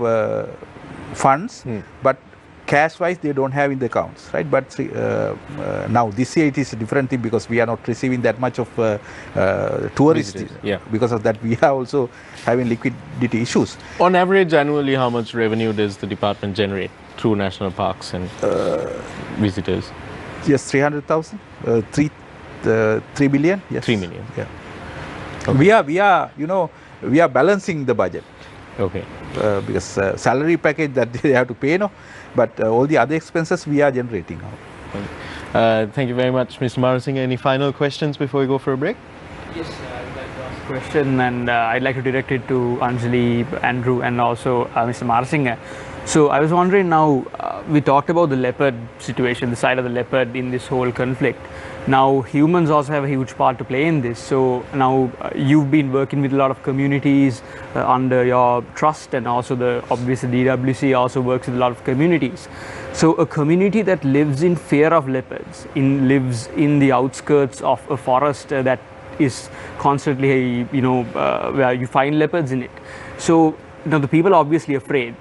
funds, but cash wise they don't have in the accounts, right? But now this year it is a different thing because we are not receiving that much of tourists. Yeah. Because of that we are also having liquidity issues. On average, annually, how much revenue does the department generate through national parks and visitors? Yes, 300,000, 3 billion. Yes. 3 million. Yeah. Okay. We are balancing the budget. Okay. Because salary package that they have to pay, but all the other expenses we are generating now. Thank you very much, Mr. Marasinghe. Any final questions before we go for a break? Yes, I would like to ask a question, and I'd like to direct it to Anjali, Andrew, and also Mr. Marasinghe. So I was wondering now, we talked about the leopard situation, the side of the leopard in this whole conflict. Now humans also have a huge part to play in this. So now you've been working with a lot of communities under your trust, and also obviously DWC also works with a lot of communities. So a community that lives in fear of leopards, lives in the outskirts of a forest that is constantly, where you find leopards in it. So now the people are obviously afraid.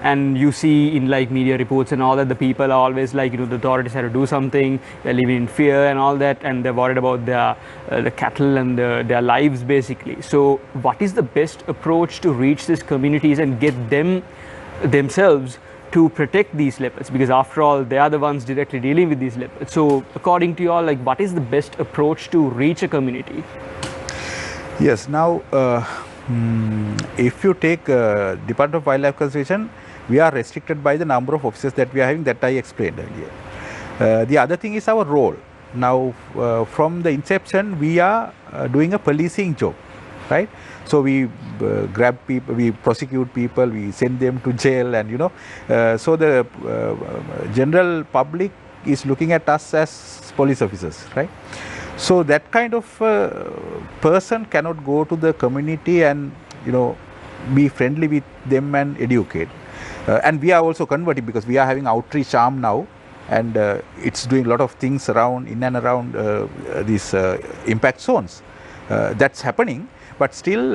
And you see in like media reports and all that, the people are always like, the authorities have to do something, they're living in fear and all that, and they're worried about the cattle and their lives basically. So what is the best approach to reach these communities and get them themselves to protect these leopards? Because after all, they are the ones directly dealing with these leopards. So according to you all, like, what is the best approach to reach a community? Yes, now if you take Department of Wildlife Conservation, we are restricted by the number of officers that we are having, that I explained earlier. The other thing is our role. Now from the inception we are doing a policing job, right? So we grab people, we prosecute people, we send them to jail, and so the general public is looking at us as police officers, right? So that kind of person cannot go to the community and be friendly with them and educate. And we are also converting, because we are having outreach arm now, and it's doing a lot of things in and around these impact zones. That's happening, but still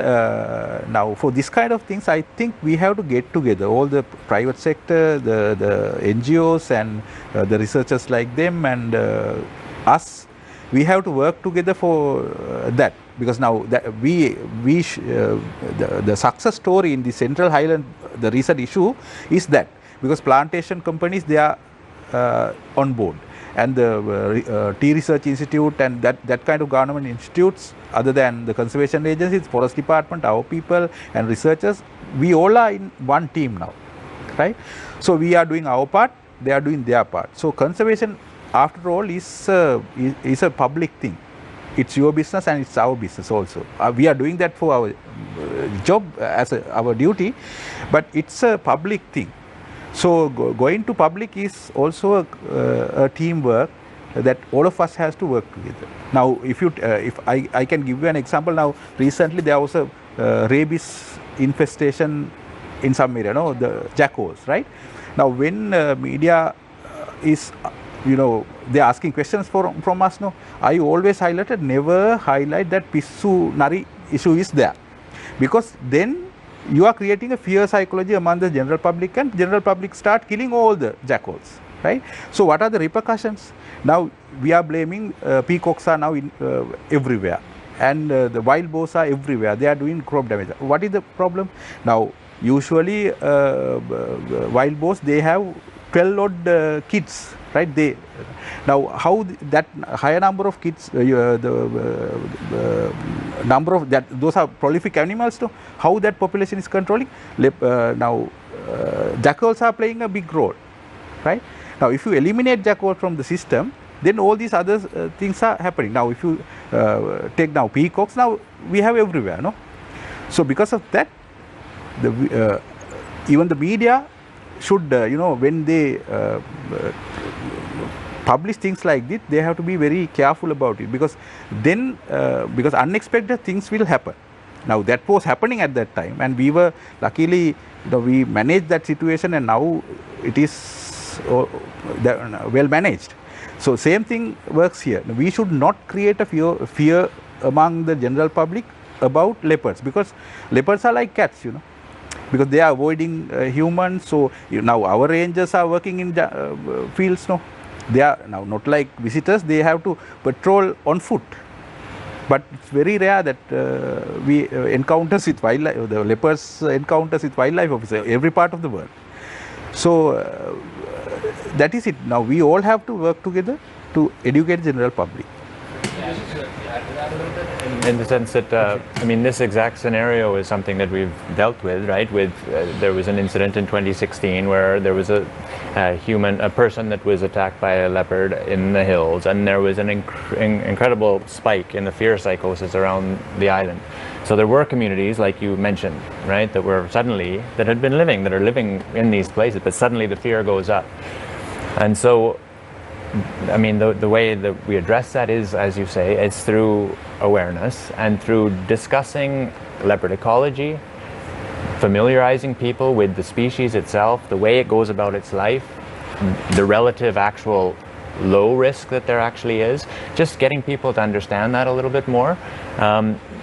now for this kind of things, I think we have to get together, all the private sector, the NGOs and the researchers like them, and us. We have to work together for that, because now that the success story in the Central Highland, the recent issue is that, because plantation companies, they are on board, and the Tea Research Institute and that kind of government institutes, other than the conservation agencies, forest department, our people and researchers, we all are in one team now, right? So we are doing our part, they are doing their part. So conservation, after all, is a public thing. It's your business and it's our business also. We are doing that for our job as our duty, but it's a public thing. So going to public is also a teamwork that all of us has to work together. Now, if I can give you an example. Now, recently there was a rabies infestation in some area, the jackals, right? Now, when media is they're asking questions from us, I always highlighted, never highlight that Pissu Nari issue is there, because then you are creating a fear psychology among the general public, and general public start killing all the jackals, right? So what are the repercussions? Now we are blaming peacocks are now everywhere, and the wild boars are everywhere. They are doing crop damage. What is the problem? Now usually wild boars, they have 12 odd kids, right? Now how that higher number of kids, number of those are prolific animals, how that population is controlling? Now jackals are playing a big role, right? Now if you eliminate jackal from the system, then all these other things are happening. Now if you take now peacocks, now we have everywhere, so because of that, even the media should, when they publish things like this, they have to be very careful about it, because then because unexpected things will happen. Now that was happening at that time, and we were luckily, we managed that situation, and now it is well managed. So same thing works here. We should not create a fear among the general public about leopards, because leopards are like cats, because they are avoiding humans. So now our rangers are working in fields. They are now not like visitors. They have to patrol on foot. But it's very rare that we encounters with wildlife. The leopards encounters with wildlife officer every part of the world. So that is it. Now we all have to work together to educate the general public. In the sense that, this exact scenario is something that we've dealt with, right? There was an incident in 2016 where there was a person that was attacked by a leopard in the hills, and there was an incredible spike in the fear psychosis around the island. So there were communities, like you mentioned, right, that are living in these places, but suddenly the fear goes up. And so, the way that we address that is, as you say, it's through awareness and through discussing leopard ecology, familiarizing people with the species itself, the way it goes about its life, the relative actual low risk that there actually is, just getting people to understand that a little bit more.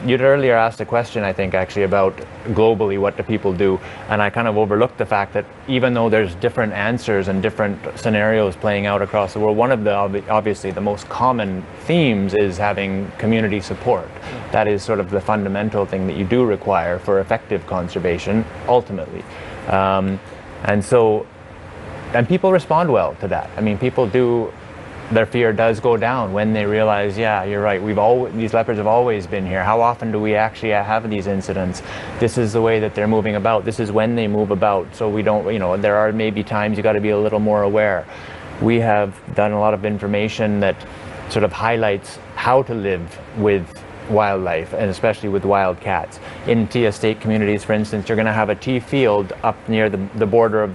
You'd earlier asked a question, I think, actually about globally what do people do, and I kind of overlooked the fact that even though there's different answers and different scenarios playing out across the world, one of the obviously the most common themes is having community support. That is sort of the fundamental thing that you do require for effective conservation ultimately. And people respond well to that. People do. Their fear does go down when they realize, yeah, you're right, these leopards have always been here. How often do we actually have these incidents? This is the way that they're moving about. This is when they move about. So we don't, there are maybe times you got to be a little more aware. We have done a lot of information that sort of highlights how to live with wildlife, and especially with wild cats. In tea estate communities, for instance, you're going to have a tea field up near the border of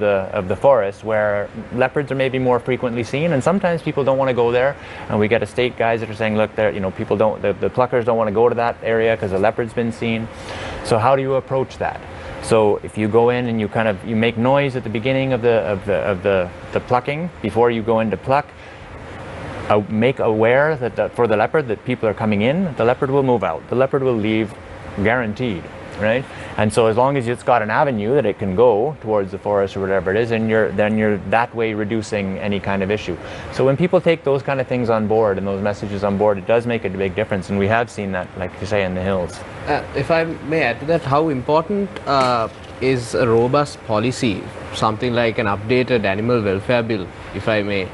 the forest where leopards are maybe more frequently seen, and sometimes people don't want to go there, and we get estate guys that are saying, look, there, people don't, the pluckers don't want to go to that area because a leopard's been seen. So how do you approach that? So if you go in and you make noise at the beginning of the plucking before you go into pluck, make aware that for the leopard that people are coming in, the leopard will move out. The leopard will leave, guaranteed, right? And so as long as it's got an avenue that it can go towards the forest or whatever it is, then you're that way reducing any kind of issue. So when people take those kind of things on board and those messages on board, it does make a big difference, and we have seen that, like you say, in the hills. If I may add to that, how important is a robust policy, something like an updated animal welfare bill, if I may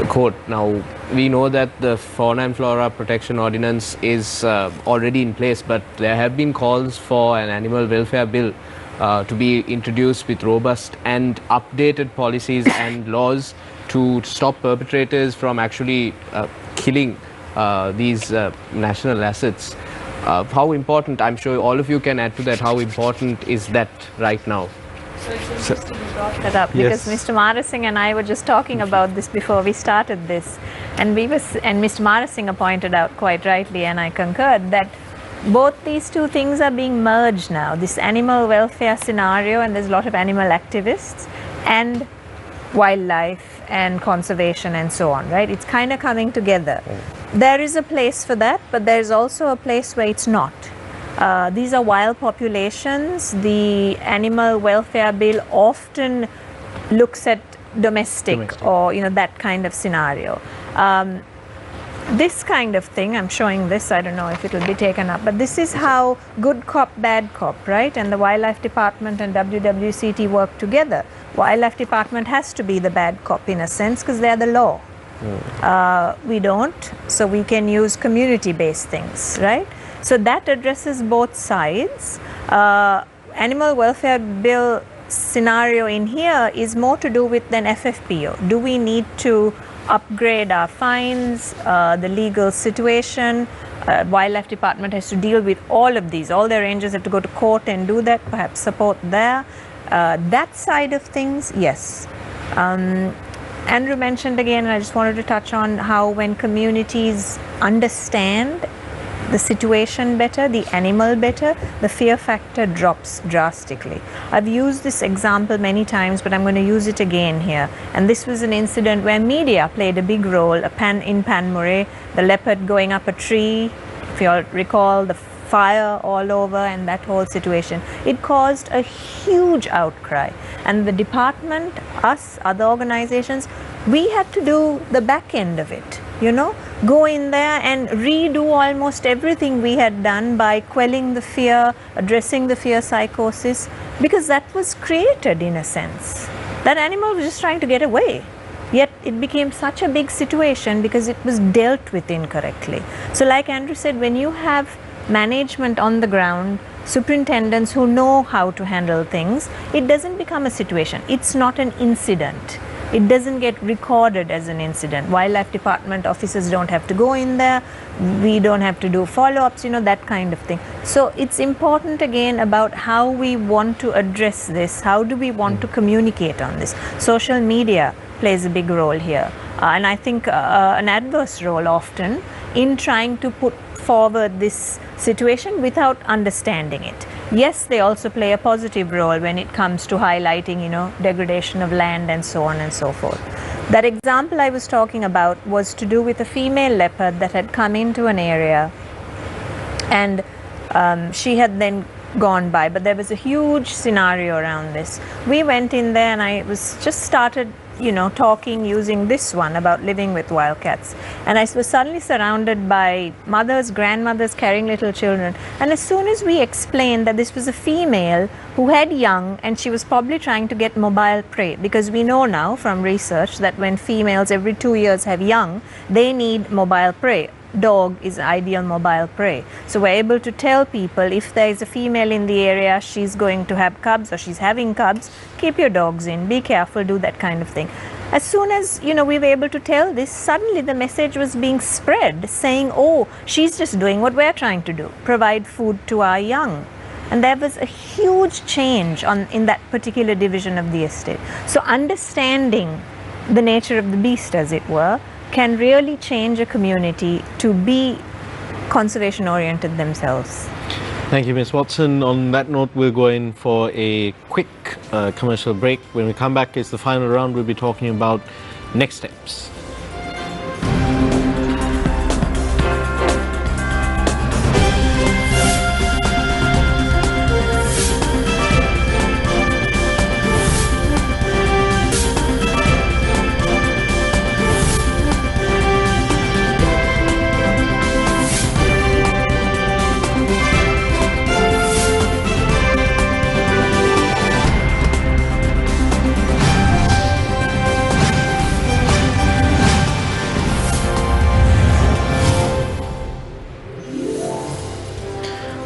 quote. Now, we know that the Fauna and Flora Protection Ordinance is already in place, but there have been calls for an animal welfare bill to be introduced with robust and updated policies and laws to stop perpetrators from actually killing these national assets. How important, I'm sure all of you can add to that, how important is that right now? So it's interesting you brought that up, because Mr. Marasinghe and I were just talking about this before we started this, and Mr. Marasinghe pointed out quite rightly, and I concurred, that both these two things are being merged now. This animal welfare scenario, and there's a lot of animal activists, and wildlife and conservation and so on, right? It's kind of coming together. There is a place for that, but there's also a place where it's not. These are wild populations. The animal welfare bill often looks at domestic. Or that kind of scenario. This kind of thing, I'm showing this, I don't know if it will be taken up, but this is how good cop, bad cop, right? And the Wildlife Department and WWCT work together. Wildlife Department has to be the bad cop in a sense because they're the law. We don't, so we can use community-based things, right? So that addresses both sides. Animal welfare bill scenario in here is more to do with than FFPO. Do we need to upgrade our fines, the legal situation? Wildlife Department has to deal with all of these. All their rangers have to go to court and do that, perhaps support there. That side of things, yes. Andrew mentioned again, and I just wanted to touch on how when communities understand the situation better, the animal better, the fear factor drops drastically. I've used this example many times, but I'm going to use it again here. And this was an incident where media played a big role, in Panmure, the leopard going up a tree, if you all recall, the fire all over and that whole situation. It caused a huge outcry. And the department, us, other organizations, we had to do the back end of it, go in there and redo almost everything we had done by quelling the fear, addressing the fear psychosis, because that was created in a sense. That animal was just trying to get away. Yet it became such a big situation because it was dealt with incorrectly. So like Andrew said, when you have management on the ground, superintendents who know how to handle things, it doesn't become a situation. It's not an incident. It doesn't get recorded as an incident. Wildlife Department officers don't have to go in there. We don't have to do follow-ups, that kind of thing. So it's important again about how we want to address this. How do we want to communicate on this? Social media plays a big role here. And I think an adverse role often in trying to put forward this situation without understanding it. Yes, they also play a positive role when it comes to highlighting, degradation of land and so on and so forth. That example I was talking about was to do with a female leopard that had come into an area, and she had then gone by, but there was a huge scenario around this. We went in there and I was just started talking using this one about living with wildcats, and I was suddenly surrounded by mothers, grandmothers carrying little children, and as soon as we explained that this was a female who had young and she was probably trying to get mobile prey, because we know now from research that when females every 2 years have young, they need mobile prey. Dog is ideal mobile prey. So we're able to tell people if there is a female in the area, she's going to have cubs or she's having cubs, keep your dogs in, be careful, do that kind of thing. As soon as we were able to tell this, suddenly the message was being spread saying, oh, she's just doing what we're trying to do, provide food to our young. And there was a huge change in that particular division of the estate. So understanding the nature of the beast, as it were, can really change a community to be conservation oriented themselves. Thank you, Ms. Watson. On that note, we'll go in for a quick commercial break. When we come back, it's the final round. We'll be talking about next steps.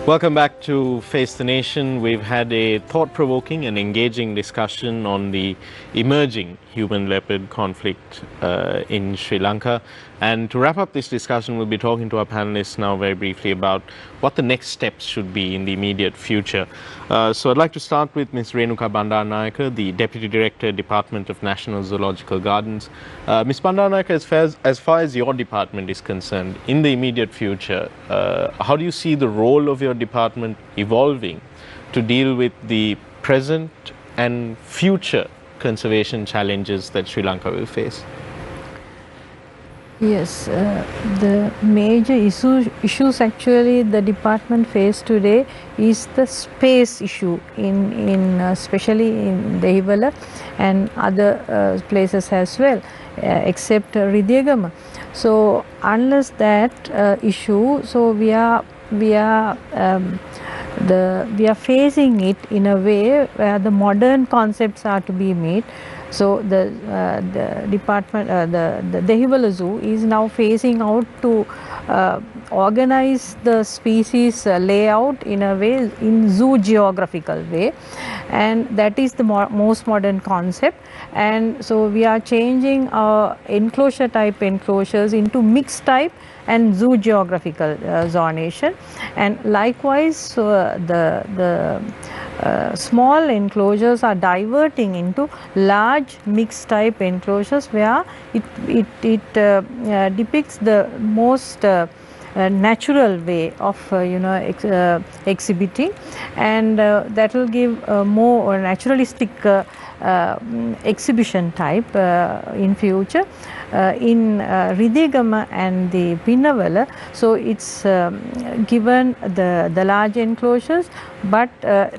Welcome back to Face the Nation. We've had a thought-provoking and engaging discussion on the emerging human-leopard conflict in Sri Lanka. And to wrap up this discussion, we'll be talking to our panelists now very briefly about what the next steps should be in the immediate future. So I'd like to start with Ms. Renuka Bandaranaike, the Deputy Director, Department of National Zoological Gardens. Ms. Bandaranaike, as far as your department is concerned, in the immediate future, how do you see the role of your department evolving to deal with the present and future conservation challenges that Sri Lanka will face? Yes, the major issues actually the department face today is the space issue especially in Dehiwala and other places as well, except Ridiyagama. So unless that issue, so we are facing it in a way where the modern concepts are to be made. So the department, the Dehiwala Zoo is now phasing out to organize the species layout in a way, in zoo geographical way, and that is the most modern concept. And so we are changing our enclosure type enclosures into mixed type and zoo geographical zonation, and likewise the small enclosures are diverting into large mixed type enclosures where it depicts the most natural way of exhibiting, and that will give a more naturalistic exhibition type in future. In Ridiyagama and the Pinnavala, so it's given the large enclosures, but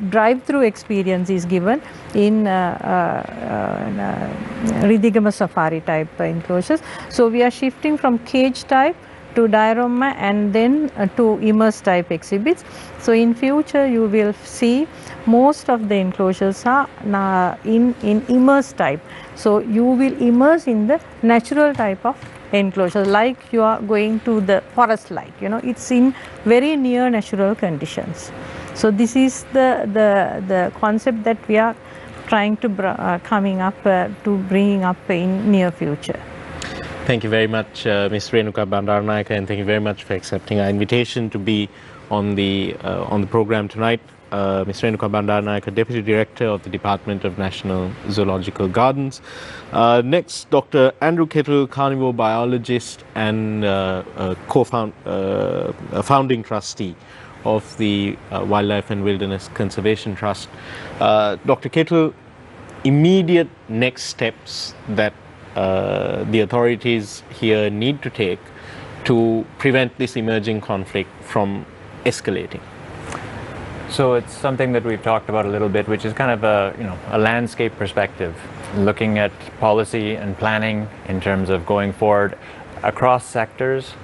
drive-through experience is given in Ridiyagama safari type enclosures. So we are shifting from cage type to diorama and then to immerse type exhibits. So in future you will see most of the enclosures are in immerse type. So you will immerse in the natural type of enclosure, like you are going to the forest, like it's in very near natural conditions. So this is the concept that we are trying to coming up to bringing up in near future. Thank you very much, Ms. Renuka Bandaranaike, and thank you very much for accepting our invitation to be on the program tonight. Ms. Renuka Bandaranaike, Deputy Director of the Department of National Zoological Gardens. Next, Dr. Andrew Kettle, carnivore biologist and founding trustee of the Wildlife and Wilderness Conservation Trust. Dr. Kettle, immediate next steps that the authorities here need to take to prevent this emerging conflict from escalating? So it's something that we've talked about a little bit, which is kind of a landscape perspective, looking at policy and planning in terms of going forward across sectors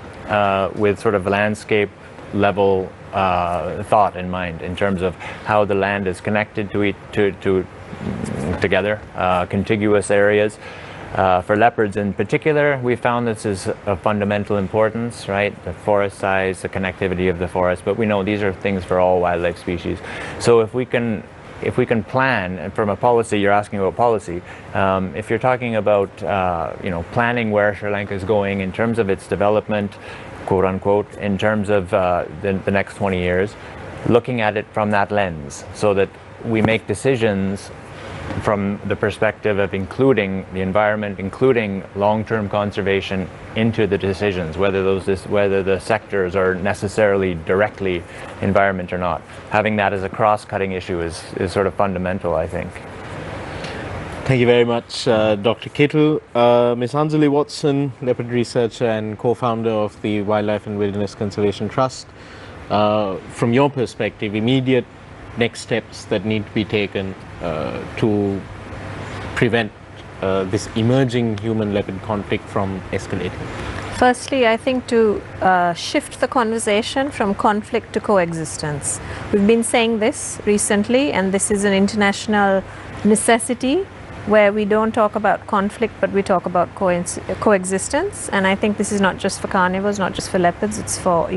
with sort of landscape level thought in mind, in terms of how the land is connected together, contiguous areas. For leopards in particular, we found this is of fundamental importance, right? The forest size, the connectivity of the forest, but we know these are things for all wildlife species. So if we can if we can plan, and from a policy, you're asking about policy, if you're talking about planning where Sri Lanka is going in terms of its development, quote unquote, in terms of the next 20 years, looking at it from that lens so that we make decisions from the perspective of including the environment, including long-term conservation into the decisions, whether the sectors are necessarily directly environment or not. Having that as a cross-cutting issue is sort of fundamental, I think. Thank you very much, Dr. Kittle. Ms. Anjali Watson, leopard researcher and co-founder of the Wildlife and Wilderness Conservation Trust. From your perspective, immediate next steps that need to be taken to prevent this emerging human-leopard conflict from escalating? Firstly, I think to shift the conversation from conflict to coexistence. We've been saying this recently, and this is an international necessity where we don't talk about conflict, but we talk about coexistence. And I think this is not just for carnivores, not just for leopards, it's for,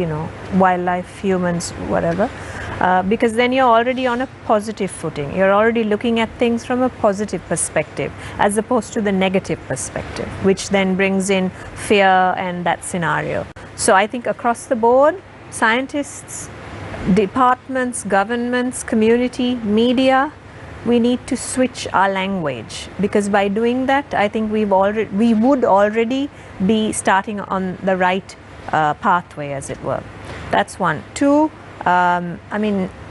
wildlife, humans, whatever. Because then you're already on a positive footing. You're already looking at things from a positive perspective, as opposed to the negative perspective, which then brings in fear and that scenario. So I think across the board, scientists, departments, governments, community, media, we need to switch our language, because by doing that, I think we would already be starting on the right pathway, as it were. That's one. Two,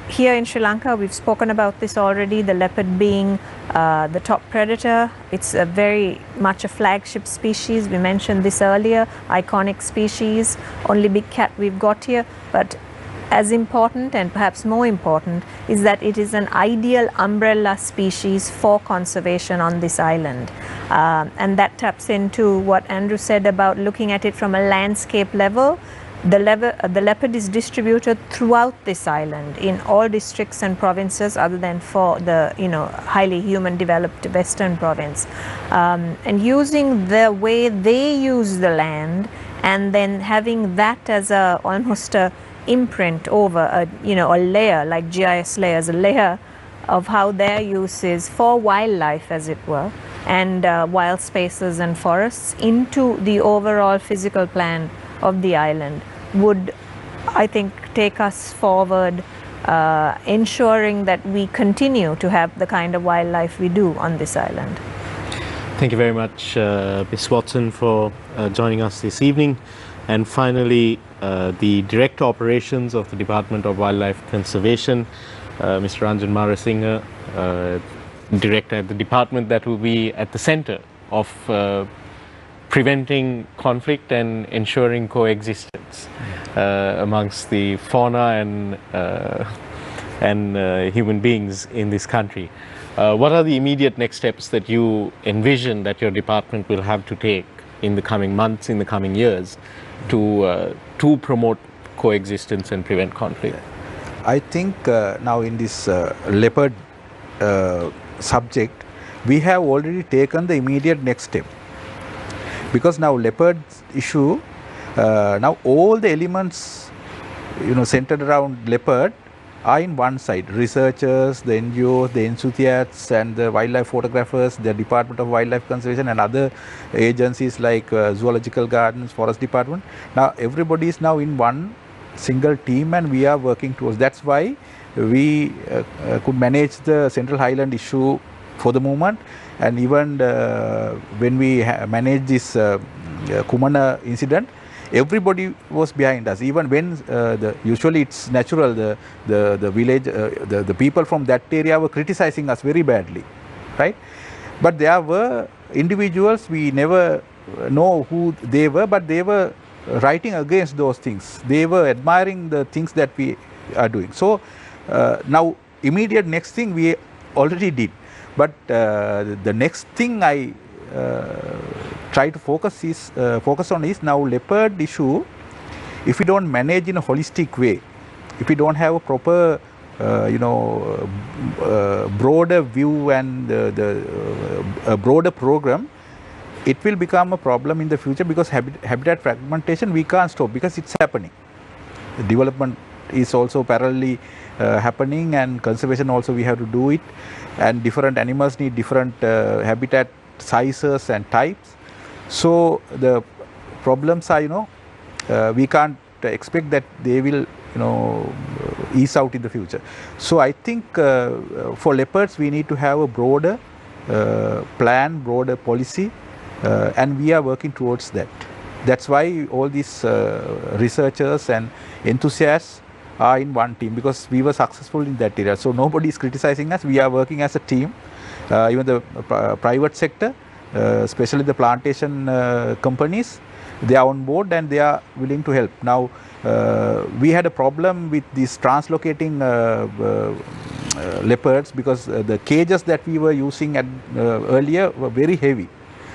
here in Sri Lanka, we've spoken about this already, the leopard being the top predator. It's a very much a flagship species. We mentioned this earlier, iconic species, only big cat we've got here. But as important, and perhaps more important, is that it is an ideal umbrella species for conservation on this island. And that taps into what Andrew said about looking at it from a landscape level. The leopard is distributed throughout this island in all districts and provinces, other than for the highly human developed western province. And using the way they use the land, and then having that as almost a imprint over a layer, like GIS layers, a layer of how their use is for wildlife, as it were, and wild spaces and forests into the overall physical plan of the island, would, I think, take us forward, ensuring that we continue to have the kind of wildlife we do on this island. Thank you very much, Ms. Watson, for joining us this evening. And finally, the Director Operations of the Department of Wildlife Conservation, Mr. Ranjan Marasinghe, Director at the department that will be at the center of preventing conflict and ensuring coexistence amongst the fauna and human beings in this country. What are the immediate next steps that you envision that your department will have to take in the coming months, in the coming years, to promote coexistence and prevent conflict? I think now in this leopard subject, we have already taken the immediate next step. Because now leopard issue, now all the elements centered around leopard are in one side. Researchers, the NGOs, the enthusiasts, and the wildlife photographers, the Department of Wildlife Conservation, and other agencies like Zoological Gardens, Forest Department. Now everybody is now in one single team, and we are working towards. That's why we could manage the Central Highland issue for the moment, and even when we managed this Kumana incident, everybody was behind us. Even when usually it's natural, the village, the people from that area were criticizing us very badly, right? But there were individuals, we never know who they were, but they were writing against those things. They were admiring the things that we are doing. So now immediate next thing we already did, but the next thing I try to focus on is now leopard issue. If we don't manage in a holistic way, if we don't have a proper broader view and a broader program, it will become a problem in the future, because habitat fragmentation we can't stop, because it's happening. The development is also parallelly happening, and conservation also we have to do it, and different animals need different habitat sizes and types. So the problems are, we can't expect that they will ease out in the future. So I think for leopards we need to have a broader plan, broader policy, and we are working towards that. That's why all these researchers and enthusiasts are in one team, because we were successful in that area. So nobody is criticizing us. We are working as a team. Even the private sector, especially the plantation companies, they are on board and they are willing to help. Now we had a problem with these translocating leopards, because the cages that we were using earlier were very heavy.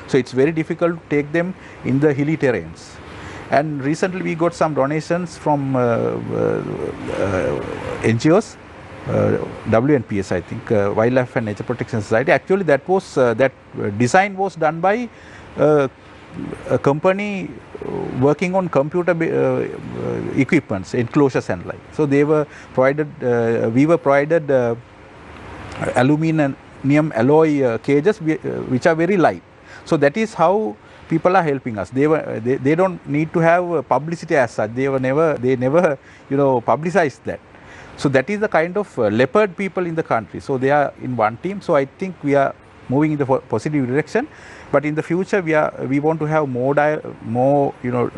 So it's very difficult to take them in the hilly terrains. And recently we got some donations from NGOs, WNPS, I think, Wildlife and Nature Protection Society. Actually, that was that design was done by a company working on computer equipments, enclosures and like. So they were provided, we were provided aluminium alloy cages which are very light. So that is how people are helping us. They don't need to have publicity as such. They never publicized that. So that is the kind of leopard people in the country. So they are in one team. So I think we are moving in the positive direction. But in the future, we want to have more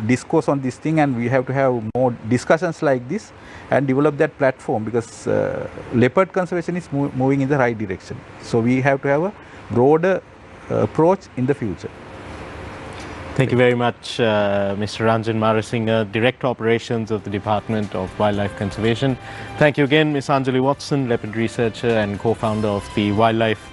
discourse on this thing, and we have to have more discussions like this and develop that platform, because leopard conservation is moving in the right direction. So we have to have a broader approach in the future. Thank you very much, Mr. Ranjan Marasinghe, Director Operations of the Department of Wildlife Conservation. Thank you again, Ms. Anjali Watson, leopard researcher and co-founder of the Wildlife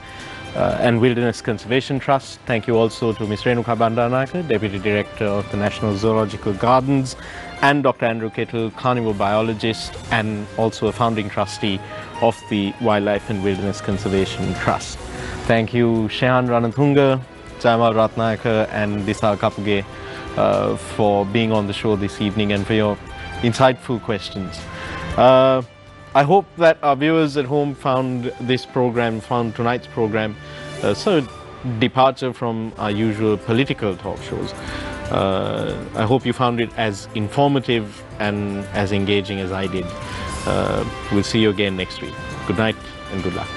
and Wilderness Conservation Trust. Thank you also to Ms. Renuka Bandaranaike, Deputy Director of the National Zoological Gardens, and Dr. Andrew Kettle, carnivore biologist and also a founding trustee of the Wildlife and Wilderness Conservation Trust. Thank you, Shehan Ranathunga, Jamal Ratnayaka and Disa Kapuge for being on the show this evening and for your insightful questions. I hope that our viewers at home found tonight's program so departure from our usual political talk shows. I hope you found it as informative and as engaging as I did. We'll see you again next week. Good night and good luck.